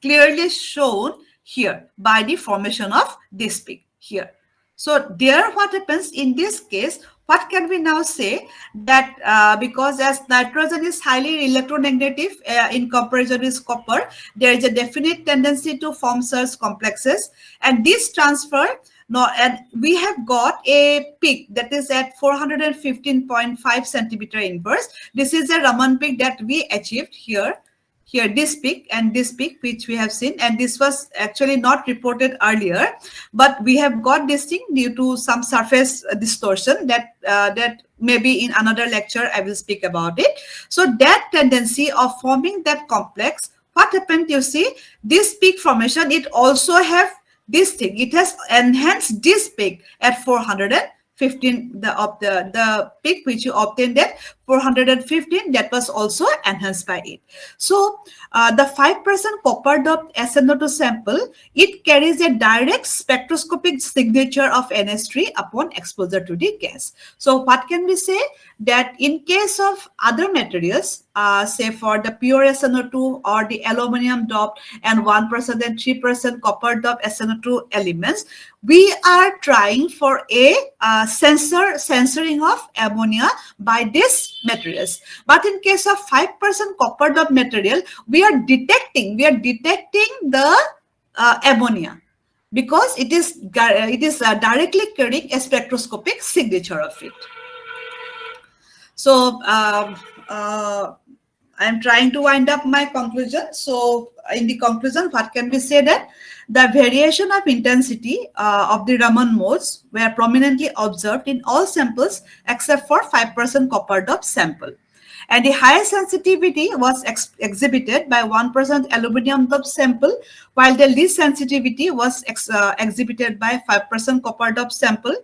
clearly shown here by the formation of this peak here. So there, what happens in this case? What can we now say? That because as nitrogen is highly electronegative in comparison with copper, there is a definite tendency to form such complexes, and this transfer. No, and we have got a peak that is at 415.5 centimeter inverse. This is a Raman peak that we achieved here. Here, this peak and this peak, which we have seen, and this was actually not reported earlier, but we have got this thing due to some surface distortion that maybe in another lecture I will speak about it. So that tendency of forming that complex, what happened? You see, this peak formation, it also have this thing. It has enhanced this peak at 415. The peak which you obtained at 415, that was also enhanced by it. So the 5% copper doped SNO2 sample, it carries a direct spectroscopic signature of NH3 upon exposure to the gas. So what can we say? That in case of other materials, say for the pure SNO2 or the aluminum doped and 1% and 3% copper doped SNO2 elements, we are trying for a censoring of ammonia by this materials. But in case of 5% copper dop material, we are detecting the ammonia, because it is directly carrying a spectroscopic signature of it. So I'm trying to wind up my conclusion. So in the conclusion, what can we say? That the variation of intensity of the Raman modes were prominently observed in all samples except for 5% copper dop sample. And the highest sensitivity was exhibited by 1% aluminum dop sample, while the least sensitivity was exhibited by 5% copper dop sample.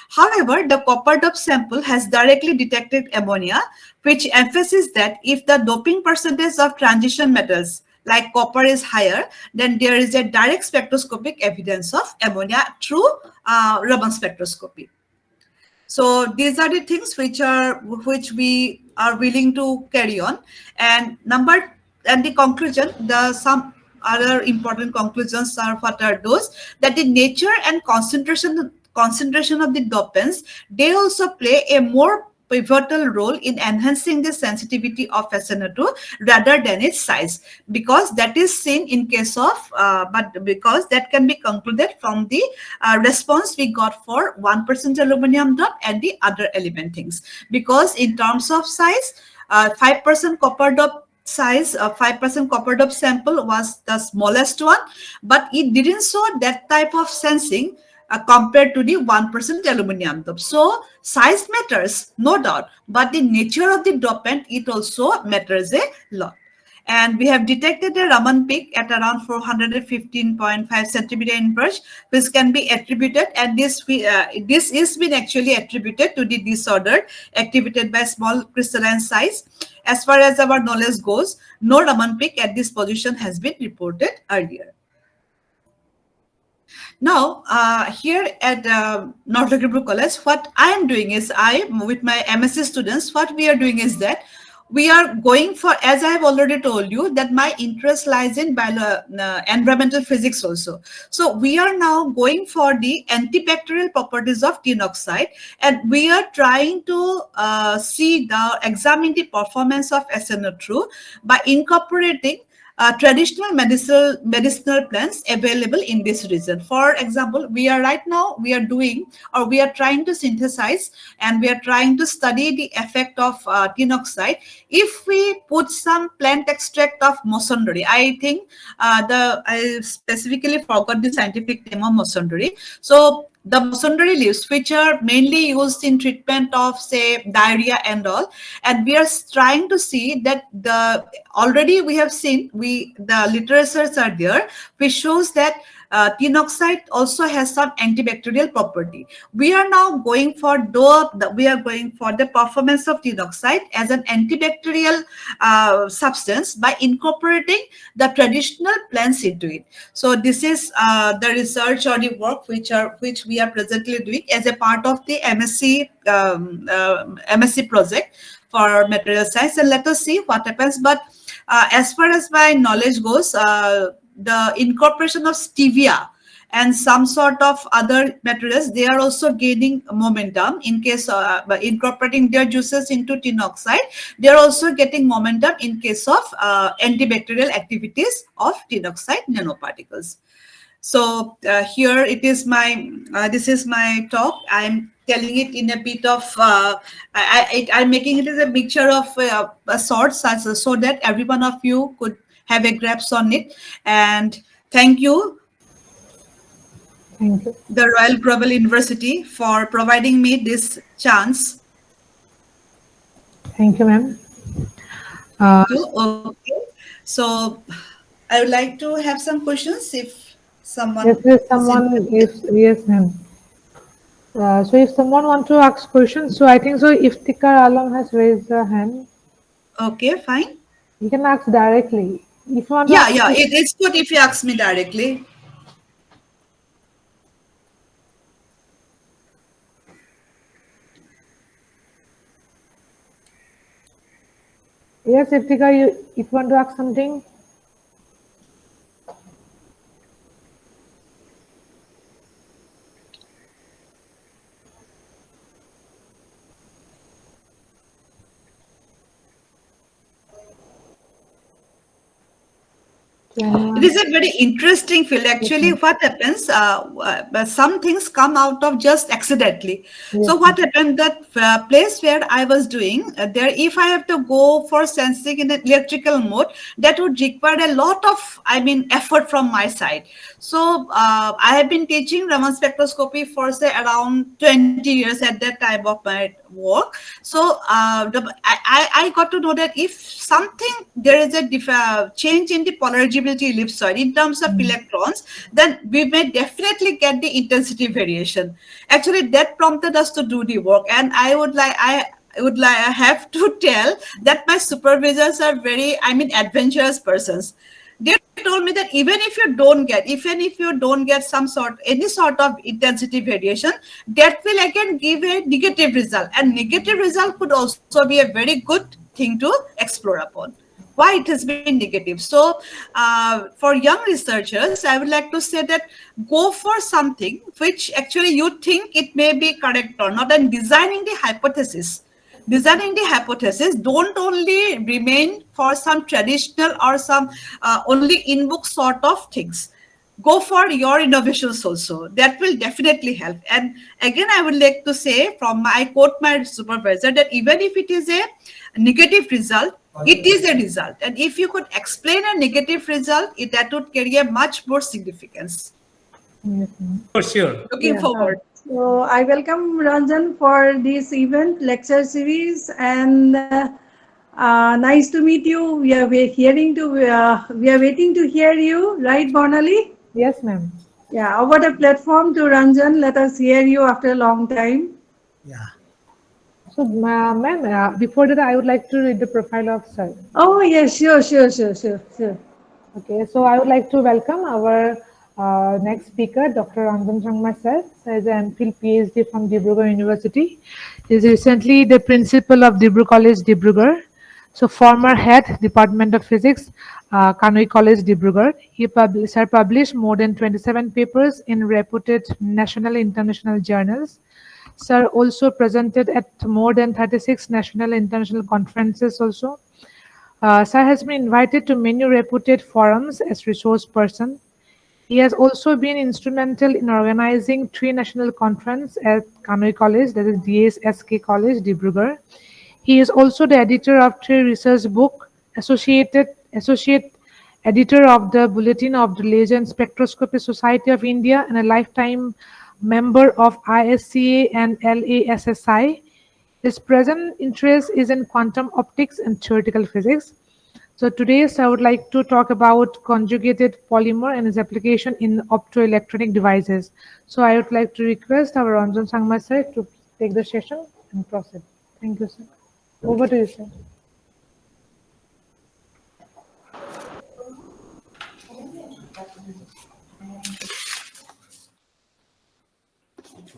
However, the copper dop sample has directly detected ammonia, which emphasizes that if the doping percentage of transition metals like copper is higher, then there is a direct spectroscopic evidence of ammonia through Raman spectroscopy. So these are the things which we are willing to carry on. And the conclusion, the some other important conclusions are what are those, that the nature and concentration of the dopants, they also play a more pivotal role in enhancing the sensitivity of SNO2 rather than its size, because that is seen in case of but because that can be concluded from the response we got for 1% aluminum dop and the other element things. Because in terms of size, 5% copper dop size, 5% copper dop sample was the smallest one, but it didn't show that type of sensing compared to the 1% aluminum dop. So size matters, no doubt, but the nature of the dopant, it also matters a lot. And we have detected a Raman peak at around 415.5 centimeter inverse, which can be attributed, and this is been actually attributed to the disorder activated by small crystalline size. As far as our knowledge goes, no Raman peak at this position has been reported earlier. Now, here at North Lakhimpur College, what I am doing is, with my MSc students, what we are doing is that we are going for, as I have already told you, that my interest lies in environmental physics also. So we are now going for the antibacterial properties of tin oxide, and we are trying to examine the performance of SNO2 by incorporating traditional medicinal plants available in this region. For example, we are trying to synthesize, and we are trying to study the effect of tin oxide if we put some plant extract of mosondori. I think I specifically forgot the scientific name of mosondori. So the mosondori leaves, which are mainly used in treatment of, say, diarrhea and all, and we are trying to see that already we have seen, the literatures are there, which shows that tin oxide also has some antibacterial property. We are now going for the performance of tin oxide as an antibacterial substance by incorporating the traditional plants into it. So this is the research or the work which we are presently doing as a part of the MSc project for material science, and let us see what happens. But as far as my knowledge goes, the incorporation of stevia and some sort of other materials, they are also gaining momentum. In case by incorporating their juices into tin oxide, they are also getting momentum in case of antibacterial activities of tin oxide nanoparticles. So here it is this is my talk. I'm telling it in a bit of, I'm making it as a mixture of sorts, so that every one of you could have a grasp on it. And thank you, the Royal Global University, for providing me this chance. Thank you, ma'am. Okay. So I would like to have some questions if someone Yes, ma'am. So if someone wants to ask questions, so I think so Iftikhar Alam has raised her hand. Okay, fine. You can ask directly. If you want to Yeah, ask, it's good if you ask me directly. yes, Iftikhar, if you want to ask something. It is a very interesting field. Yes, Actually, ma'am. what happens, some things come out of just accidentally. Yes, So what ma'am. happened, that place where I was doing, there, if I have to go for sensing in an electrical mode, that would require a lot of, I mean, effort from my side. So I have been teaching Raman spectroscopy for, say, around 20 years at that time of my work. So I got to know that if something, there is a change in the polarity ellipsoid in terms of Mm. electrons, then we may definitely get the intensity variation. Actually, that prompted us to do the work, and I have to tell that my supervisors are very, I mean, adventurous persons. They told me that even if you don't get any sort of intensity variation, that will again give a negative result, and negative result could also be a very good thing to explore upon. Why it has been negative? So for young researchers, I would like to say that go for something which actually you think it may be correct or not, and designing the hypothesis, don't only remain for some traditional or some only in book sort of things. Go for your innovations also, that will definitely help. And again, I would like to say, from my quote my supervisor, that even if it is a negative result, it is a result, and if you could explain a negative result, that would carry a much more significance. Yes, ma'am. For sure. Looking Yeah. forward. So I welcome Ranjan for this event lecture series, and nice to meet you. We are waiting to hear you, right, Bonali? Yes, ma'am. Yeah. Over the platform to Ranjan. Let us hear you after a long time. Yeah. So, ma'am, before that, I would like to read the profile of sir. Oh yes, sure. Okay, so I would like to welcome our next speaker, Dr. Ranjan Sharma sir. Sir is an MPhil PhD from Dibrugarh University. He is recently the principal of Dibrugarh College, Dibrugarh. So former head, Department of Physics, Kanoi College, Dibrugarh. Sir published more than 27 papers in reputed national and international journals. Sir also presented at more than 36 national and international conferences also. Sir has been invited to many reputed forums as resource person. He has also been instrumental in organizing three national conferences at Kanoi College, that is DSSK College, Dibrugarh. He is also the editor of three research books, associate editor of the Bulletin of the Legend Spectroscopy Society of India, and a lifetime member of ISCA and LASSI. His present interest is in quantum optics and theoretical physics. So today, I would like to talk about conjugated polymer and its application in optoelectronic devices. So I would like to request our Ranjan Sangma sir to take the session and proceed. Thank you, sir. Over to you, sir.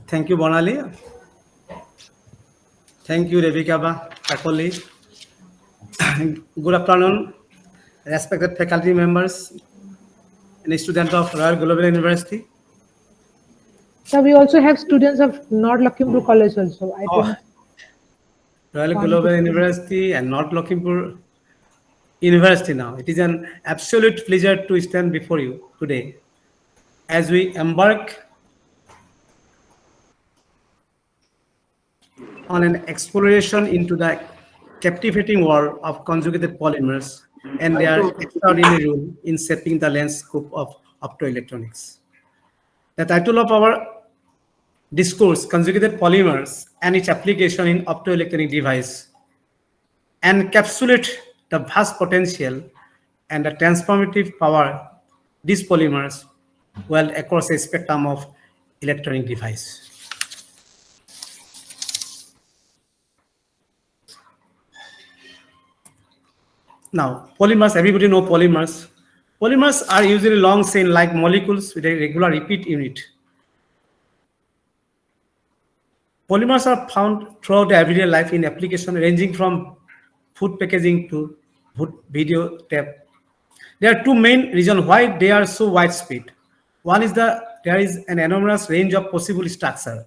Thank you, Bonali. Thank you, Rebecca Kakoli. Good afternoon, respected faculty members and students of Royal Global University. So we also have students of North Lakhimpur College also. I Oh, think Royal one to Global two. University and North Lakhimpur University now. It is an absolute pleasure to stand before you today as we embark on an exploration into the captivating world of conjugated polymers and their extraordinary role in shaping the landscape of optoelectronics. The title of our discourse, Conjugated Polymers and its application in optoelectronic device, encapsulate the vast potential and the transformative power these polymers wield across a spectrum of electronic device. Now, polymers, everybody know polymers. Polymers are usually long chain-like molecules with a regular repeat unit. Polymers are found throughout everyday life in application ranging from food packaging to video tape. There are two main reasons why they are so widespread. One is there is an enormous range of possible structure,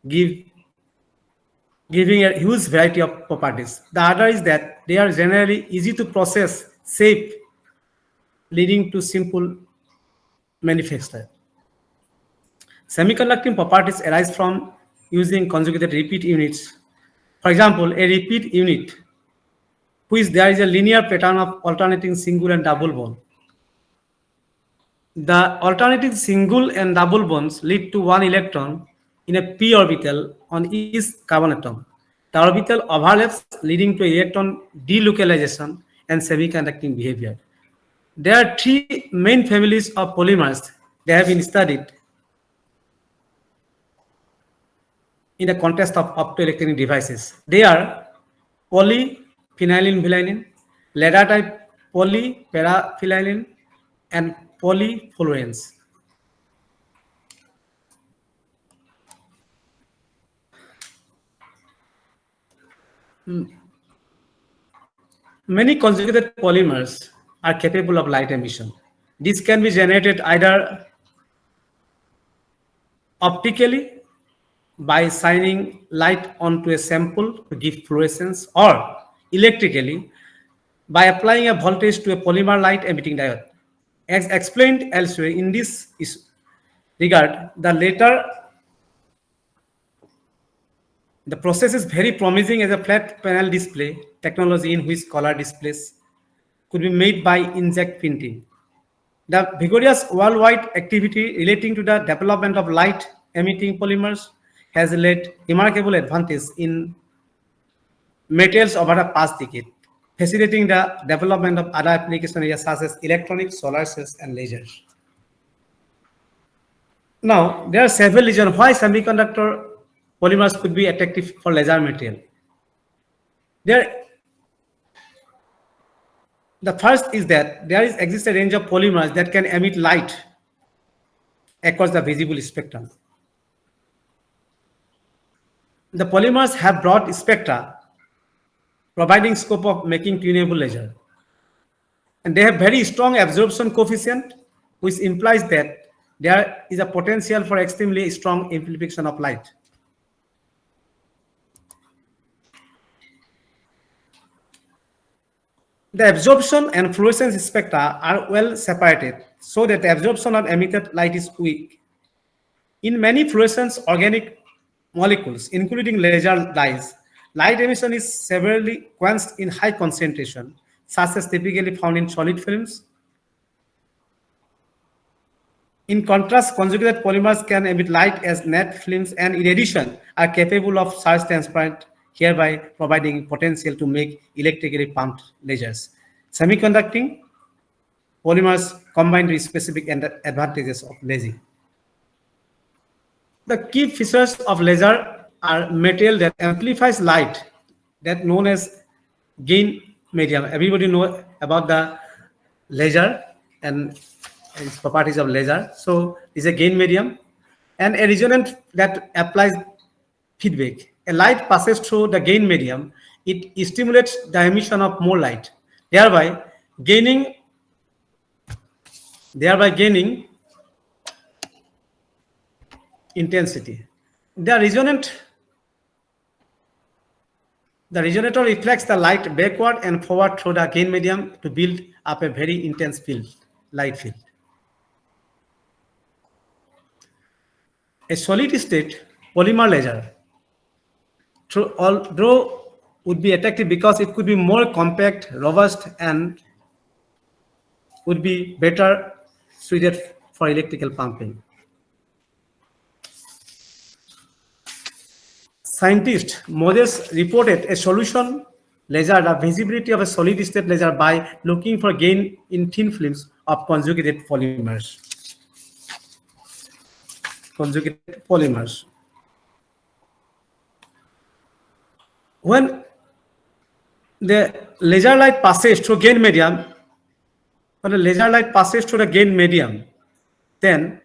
give, giving a huge variety of properties. The other is that they are generally easy to process, safe, leading to simple manufacture. Semiconducting properties arise from using conjugated repeat units. For example, a repeat unit which there is a linear pattern of alternating single and double bond. The alternating single and double bonds lead to one electron in a p orbital on each carbon atom. The orbital overlaps, leading to electron delocalization and semiconducting behavior. There are three main families of polymers that have been studied in the context of optoelectronic devices. They are polyphenylene, ladder type polyparaphenylene, and polyfluorens. Many conjugated polymers are capable of light emission. This can be generated either optically by shining light onto a sample to give fluorescence, or electrically by applying a voltage to a polymer light emitting diode. As explained elsewhere, in this regard, the process is very promising as a flat panel display technology in which color displays could be made by inkjet printing. The vigorous worldwide activity relating to the development of light emitting polymers has led remarkable advances in materials over the past decade, facilitating the development of other application areas such as electronics, solar cells, and lasers. Now, there are several reasons why semiconductor polymers could be attractive for laser material. The first is that there exists a range of polymers that can emit light across the visible spectrum. The polymers have broad spectra, providing scope of making tunable laser. And they have very strong absorption coefficient, which implies that there is a potential for extremely strong amplification of light. The absorption and fluorescence spectra are well separated so that the absorption of emitted light is weak. In many fluorescence organic molecules, including laser dyes, light emission is severely quenched in high concentration, such as typically found in solid films. In contrast, conjugated polymers can emit light as net films and in addition are capable of surge transparent, hereby providing potential to make electrically pumped lasers. Semiconducting polymers combined with specific advantages of lasing. The key features of laser are material that amplifies light, that known as gain medium. Everybody know about the laser and its properties of laser. So it's a gain medium and a resonant that applies feedback. A light passes through the gain medium. It stimulates the emission of more light, thereby gaining intensity. The resonator reflects the light backward and forward through the gain medium to build up a very intense light field. A solid-state polymer laser, although would be attractive because it could be more compact, robust, and would be better suited for electrical pumping. Scientist Moses reported a solution laser, the visibility of a solid-state laser by looking for gain in thin films of conjugated polymers. When the laser light passes through gain medium, then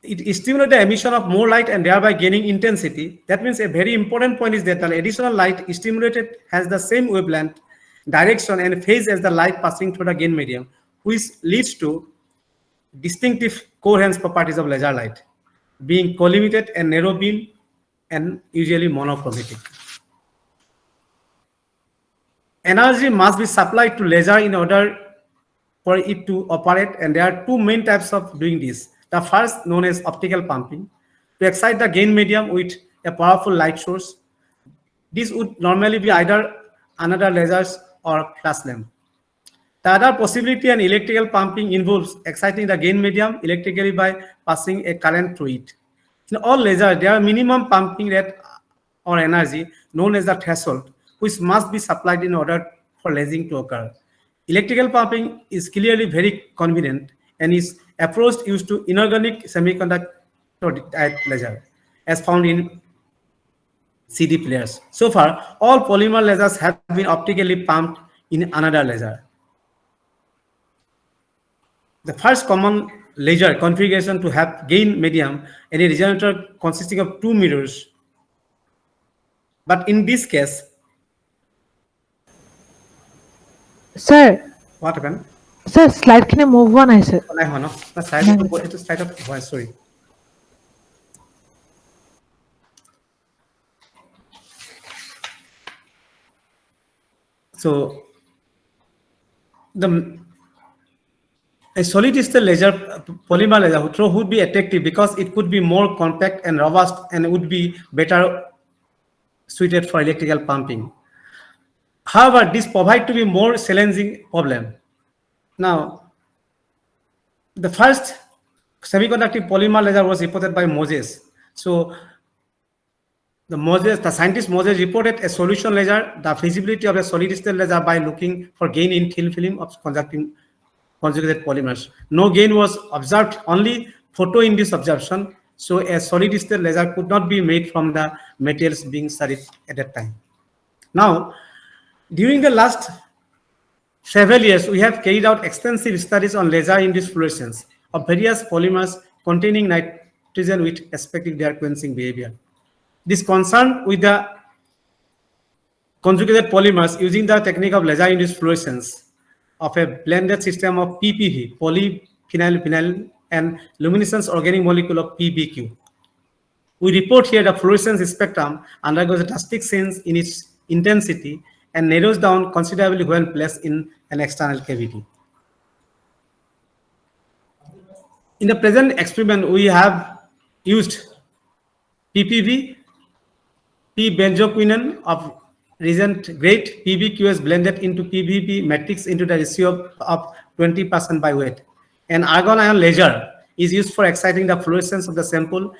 it stimulates the emission of more light and thereby gaining intensity. That means a very important point is that the additional light stimulated has the same wavelength, direction, and phase as the light passing through the gain medium, which leads to distinctive coherence properties of laser light, being collimated and narrow beam and usually monochromatic. Energy must be supplied to laser in order for it to operate, and there are two main types of doing this. The first, known as optical pumping, to excite the gain medium with a powerful light source. This would normally be either another lasers or flash lamp. The other possibility and electrical pumping involves exciting the gain medium electrically by passing a current through it. In all lasers, there are minimum pumping rate or energy known as the threshold, which must be supplied in order for lasing to occur. Electrical pumping is clearly very convenient and is approach used to inorganic semiconductor type laser, as found in CD players. So far, all polymer lasers have been optically pumped in another laser. The first common laser configuration to have gain medium and a resonator consisting of two mirrors. But in this case, Sir, what happened? sir, slide খিনি move হোৱা নাই sir. নাই হোৱা ন? Slide of voice, sorry. So a solid state laser, polymer laser would be attractive because it could be more compact and robust and would be better suited for electrical pumping. However, this provides to be more challenging problem. Now, the first semiconducting polymer laser was reported by Moses. So the scientist Moses reported a solution laser, the feasibility of a solid state laser by looking for gain in thin film of conjugated polymers. No gain was observed, only photo-induced observation. So a solid state laser could not be made from the materials being studied at that time. Now, during the last several years, we have carried out extensive studies on laser-induced fluorescence of various polymers containing nitrogen with respective their quenching behavior. This concern with the conjugated polymers using the technique of laser-induced fluorescence of a blended system of PPV, polyphenylphenyl, and luminescence organic molecule of PBQ. We report here the fluorescence spectrum undergoes a drastic change in its intensity and narrows down considerably when placed in an external cavity. In the present experiment, we have used PPV, P-benzoquinone of recent grade PBQS blended into PBP matrix into the ratio of 20% by weight. An argon ion laser is used for exciting the fluorescence of the sample,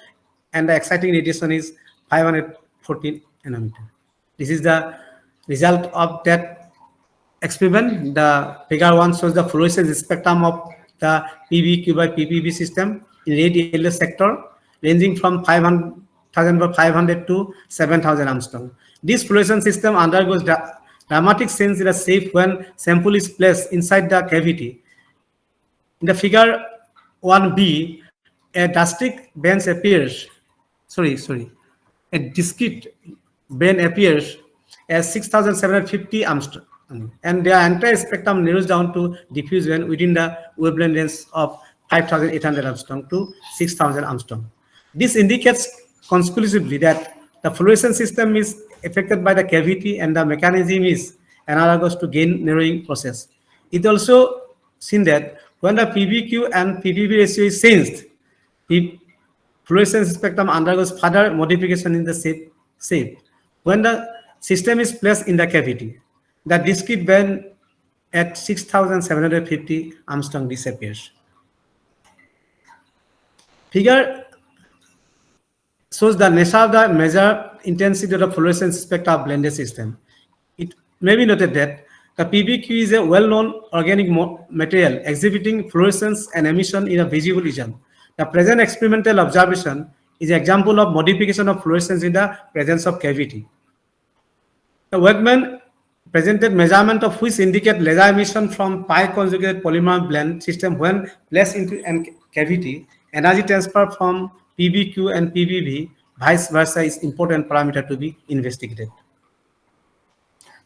and the exciting radiation is 514 nanometer. This is the result of that experiment. The figure 1 shows the fluorescence spectrum of the PBQ by PPB system in red yellow sector, ranging from 5,500 to 7,000 Armstrong. This fluorescence system undergoes dramatic change in the shape when sample is placed inside the cavity. In the figure 1b, a drastic band appears. A discrete band appears as 6,750 Armstrong, and the entire spectrum narrows down to diffusion within the wavelength range of 5,800 Armstrong to 6,000 Armstrong. This indicates conclusively that the fluorescence system is affected by the cavity and the mechanism is analogous to gain narrowing process. It also seen that when the PBQ and PPB ratio is changed, the fluorescence spectrum undergoes further modification in the shape. When the system is placed in the cavity, the discrete band at 6,750 Armstrong disappears. Figure shows the nature of the measure intensity of the fluorescence spectra of blended system. It may be noted that the PBQ is a well-known organic material exhibiting fluorescence and emission in a visible region. The present experimental observation is an example of modification of fluorescence in the presence of cavity. The Wegman presented measurement of which indicate laser emission from pi conjugated polymer blend system when placed into a cavity. Energy transfer from PBQ and PBV, vice versa, is important parameter to be investigated.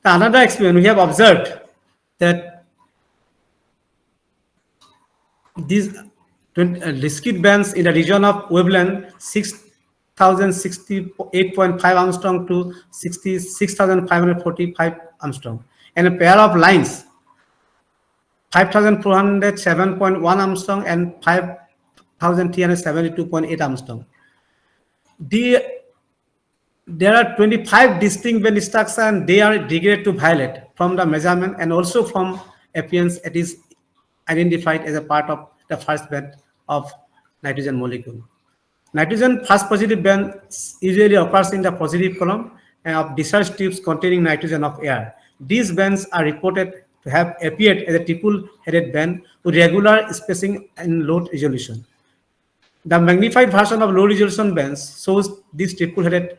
Another experiment, we have observed that these discrete bands in the region of wavelength 6,068.5 Armstrong to 66,545 Armstrong and a pair of lines 5,407.1 Armstrong and 5,372.8 Armstrong. There are 25 distinct band structures and they are degraded to violet from the measurement and also from appearance. It is identified as a part of the first band of nitrogen molecule. Nitrogen first positive band usually occurs in the positive column of discharge tubes containing nitrogen of air. These bands are reported to have appeared as a triple-headed band with regular spacing and low resolution. The magnified version of low resolution bands shows this triple-headed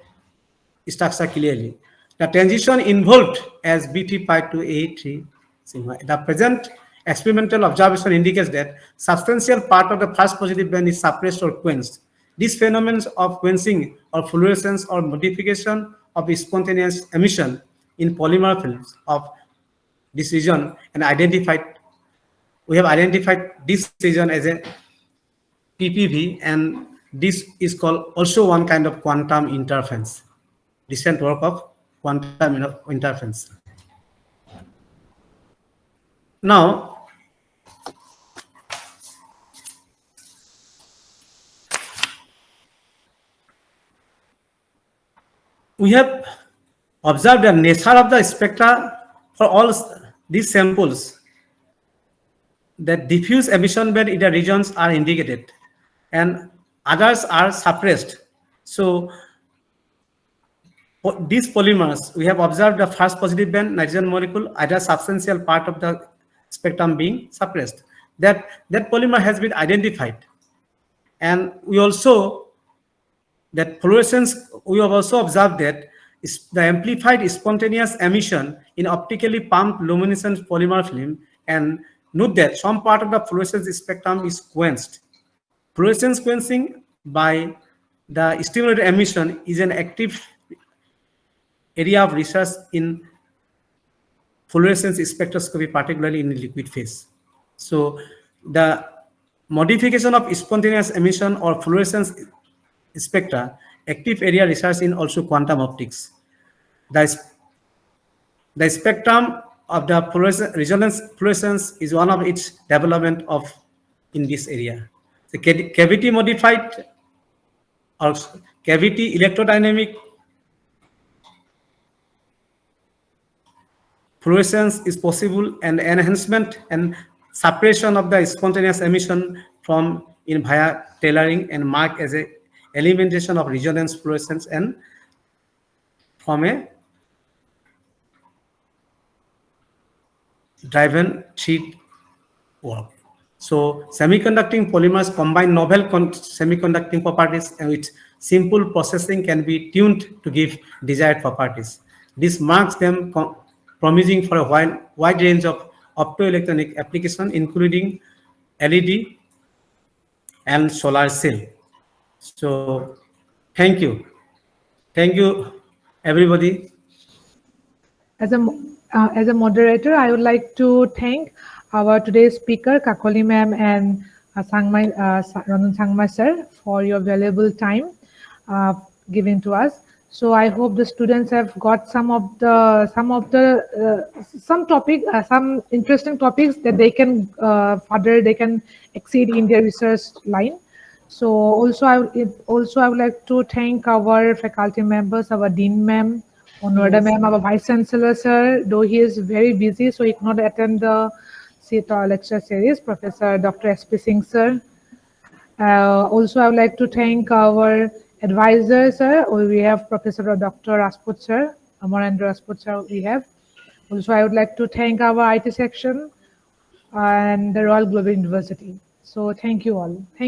structure clearly. The transition involved as BT5 to A3 sigma. The present experimental observation indicates that substantial part of the first positive band is suppressed or quenched. These phenomena of quenching or fluorescence or modification of spontaneous emission in polymer films of this region and we have identified this region as a PPV, and this is called also one kind of quantum interference. Recent work of quantum interference. Now, we have observed the nature of the spectra for all these samples. That diffuse emission band in the regions are indicated and others are suppressed. So these polymers, we have observed the first positive band nitrogen molecule, either substantial part of the spectrum being suppressed. That polymer has been identified. And we also, that fluorescence, we have also observed that the amplified spontaneous emission in optically pumped luminescent polymer film, and note that some part of the fluorescence spectrum is quenched. Fluorescence quenching by the stimulated emission is an active area of research in fluorescence spectroscopy, particularly in the liquid phase. So the modification of spontaneous emission or fluorescence spectra, active area research in also quantum optics. The spectrum of the resonance fluorescence is one of its development of in this area. The cavity modified or cavity electrodynamic fluorescence is possible, and enhancement and suppression of the spontaneous emission from in via tailoring and mark as a elimination of resonance fluorescence and from a driven sheet work. So semiconducting polymers combine novel semiconducting properties and with simple processing can be tuned to give desired properties. This marks them promising for a wide range of optoelectronic application, including LED and solar cell. So thank you. Thank you, everybody. As a moderator, I would like to thank our today's speaker, Kakoli ma'am and Ranjan Sangma sir, for your valuable time given to us. So I hope the students have got some interesting topics that they can further they can exceed in their research line. So also I would like to thank our faculty members, our dean ma'am, Honorada ma'am, our vice chancellor sir. Though he is very busy, so he cannot attend the lecture series. Professor Dr. S.P. Singh sir. Also, I would like to thank our advisors, sir. We have Professor Dr. Rajput sir, Amarendra Rajput sir. We have. Also, I would like to thank our IT section and the Royal Global University. So, thank you all. Thank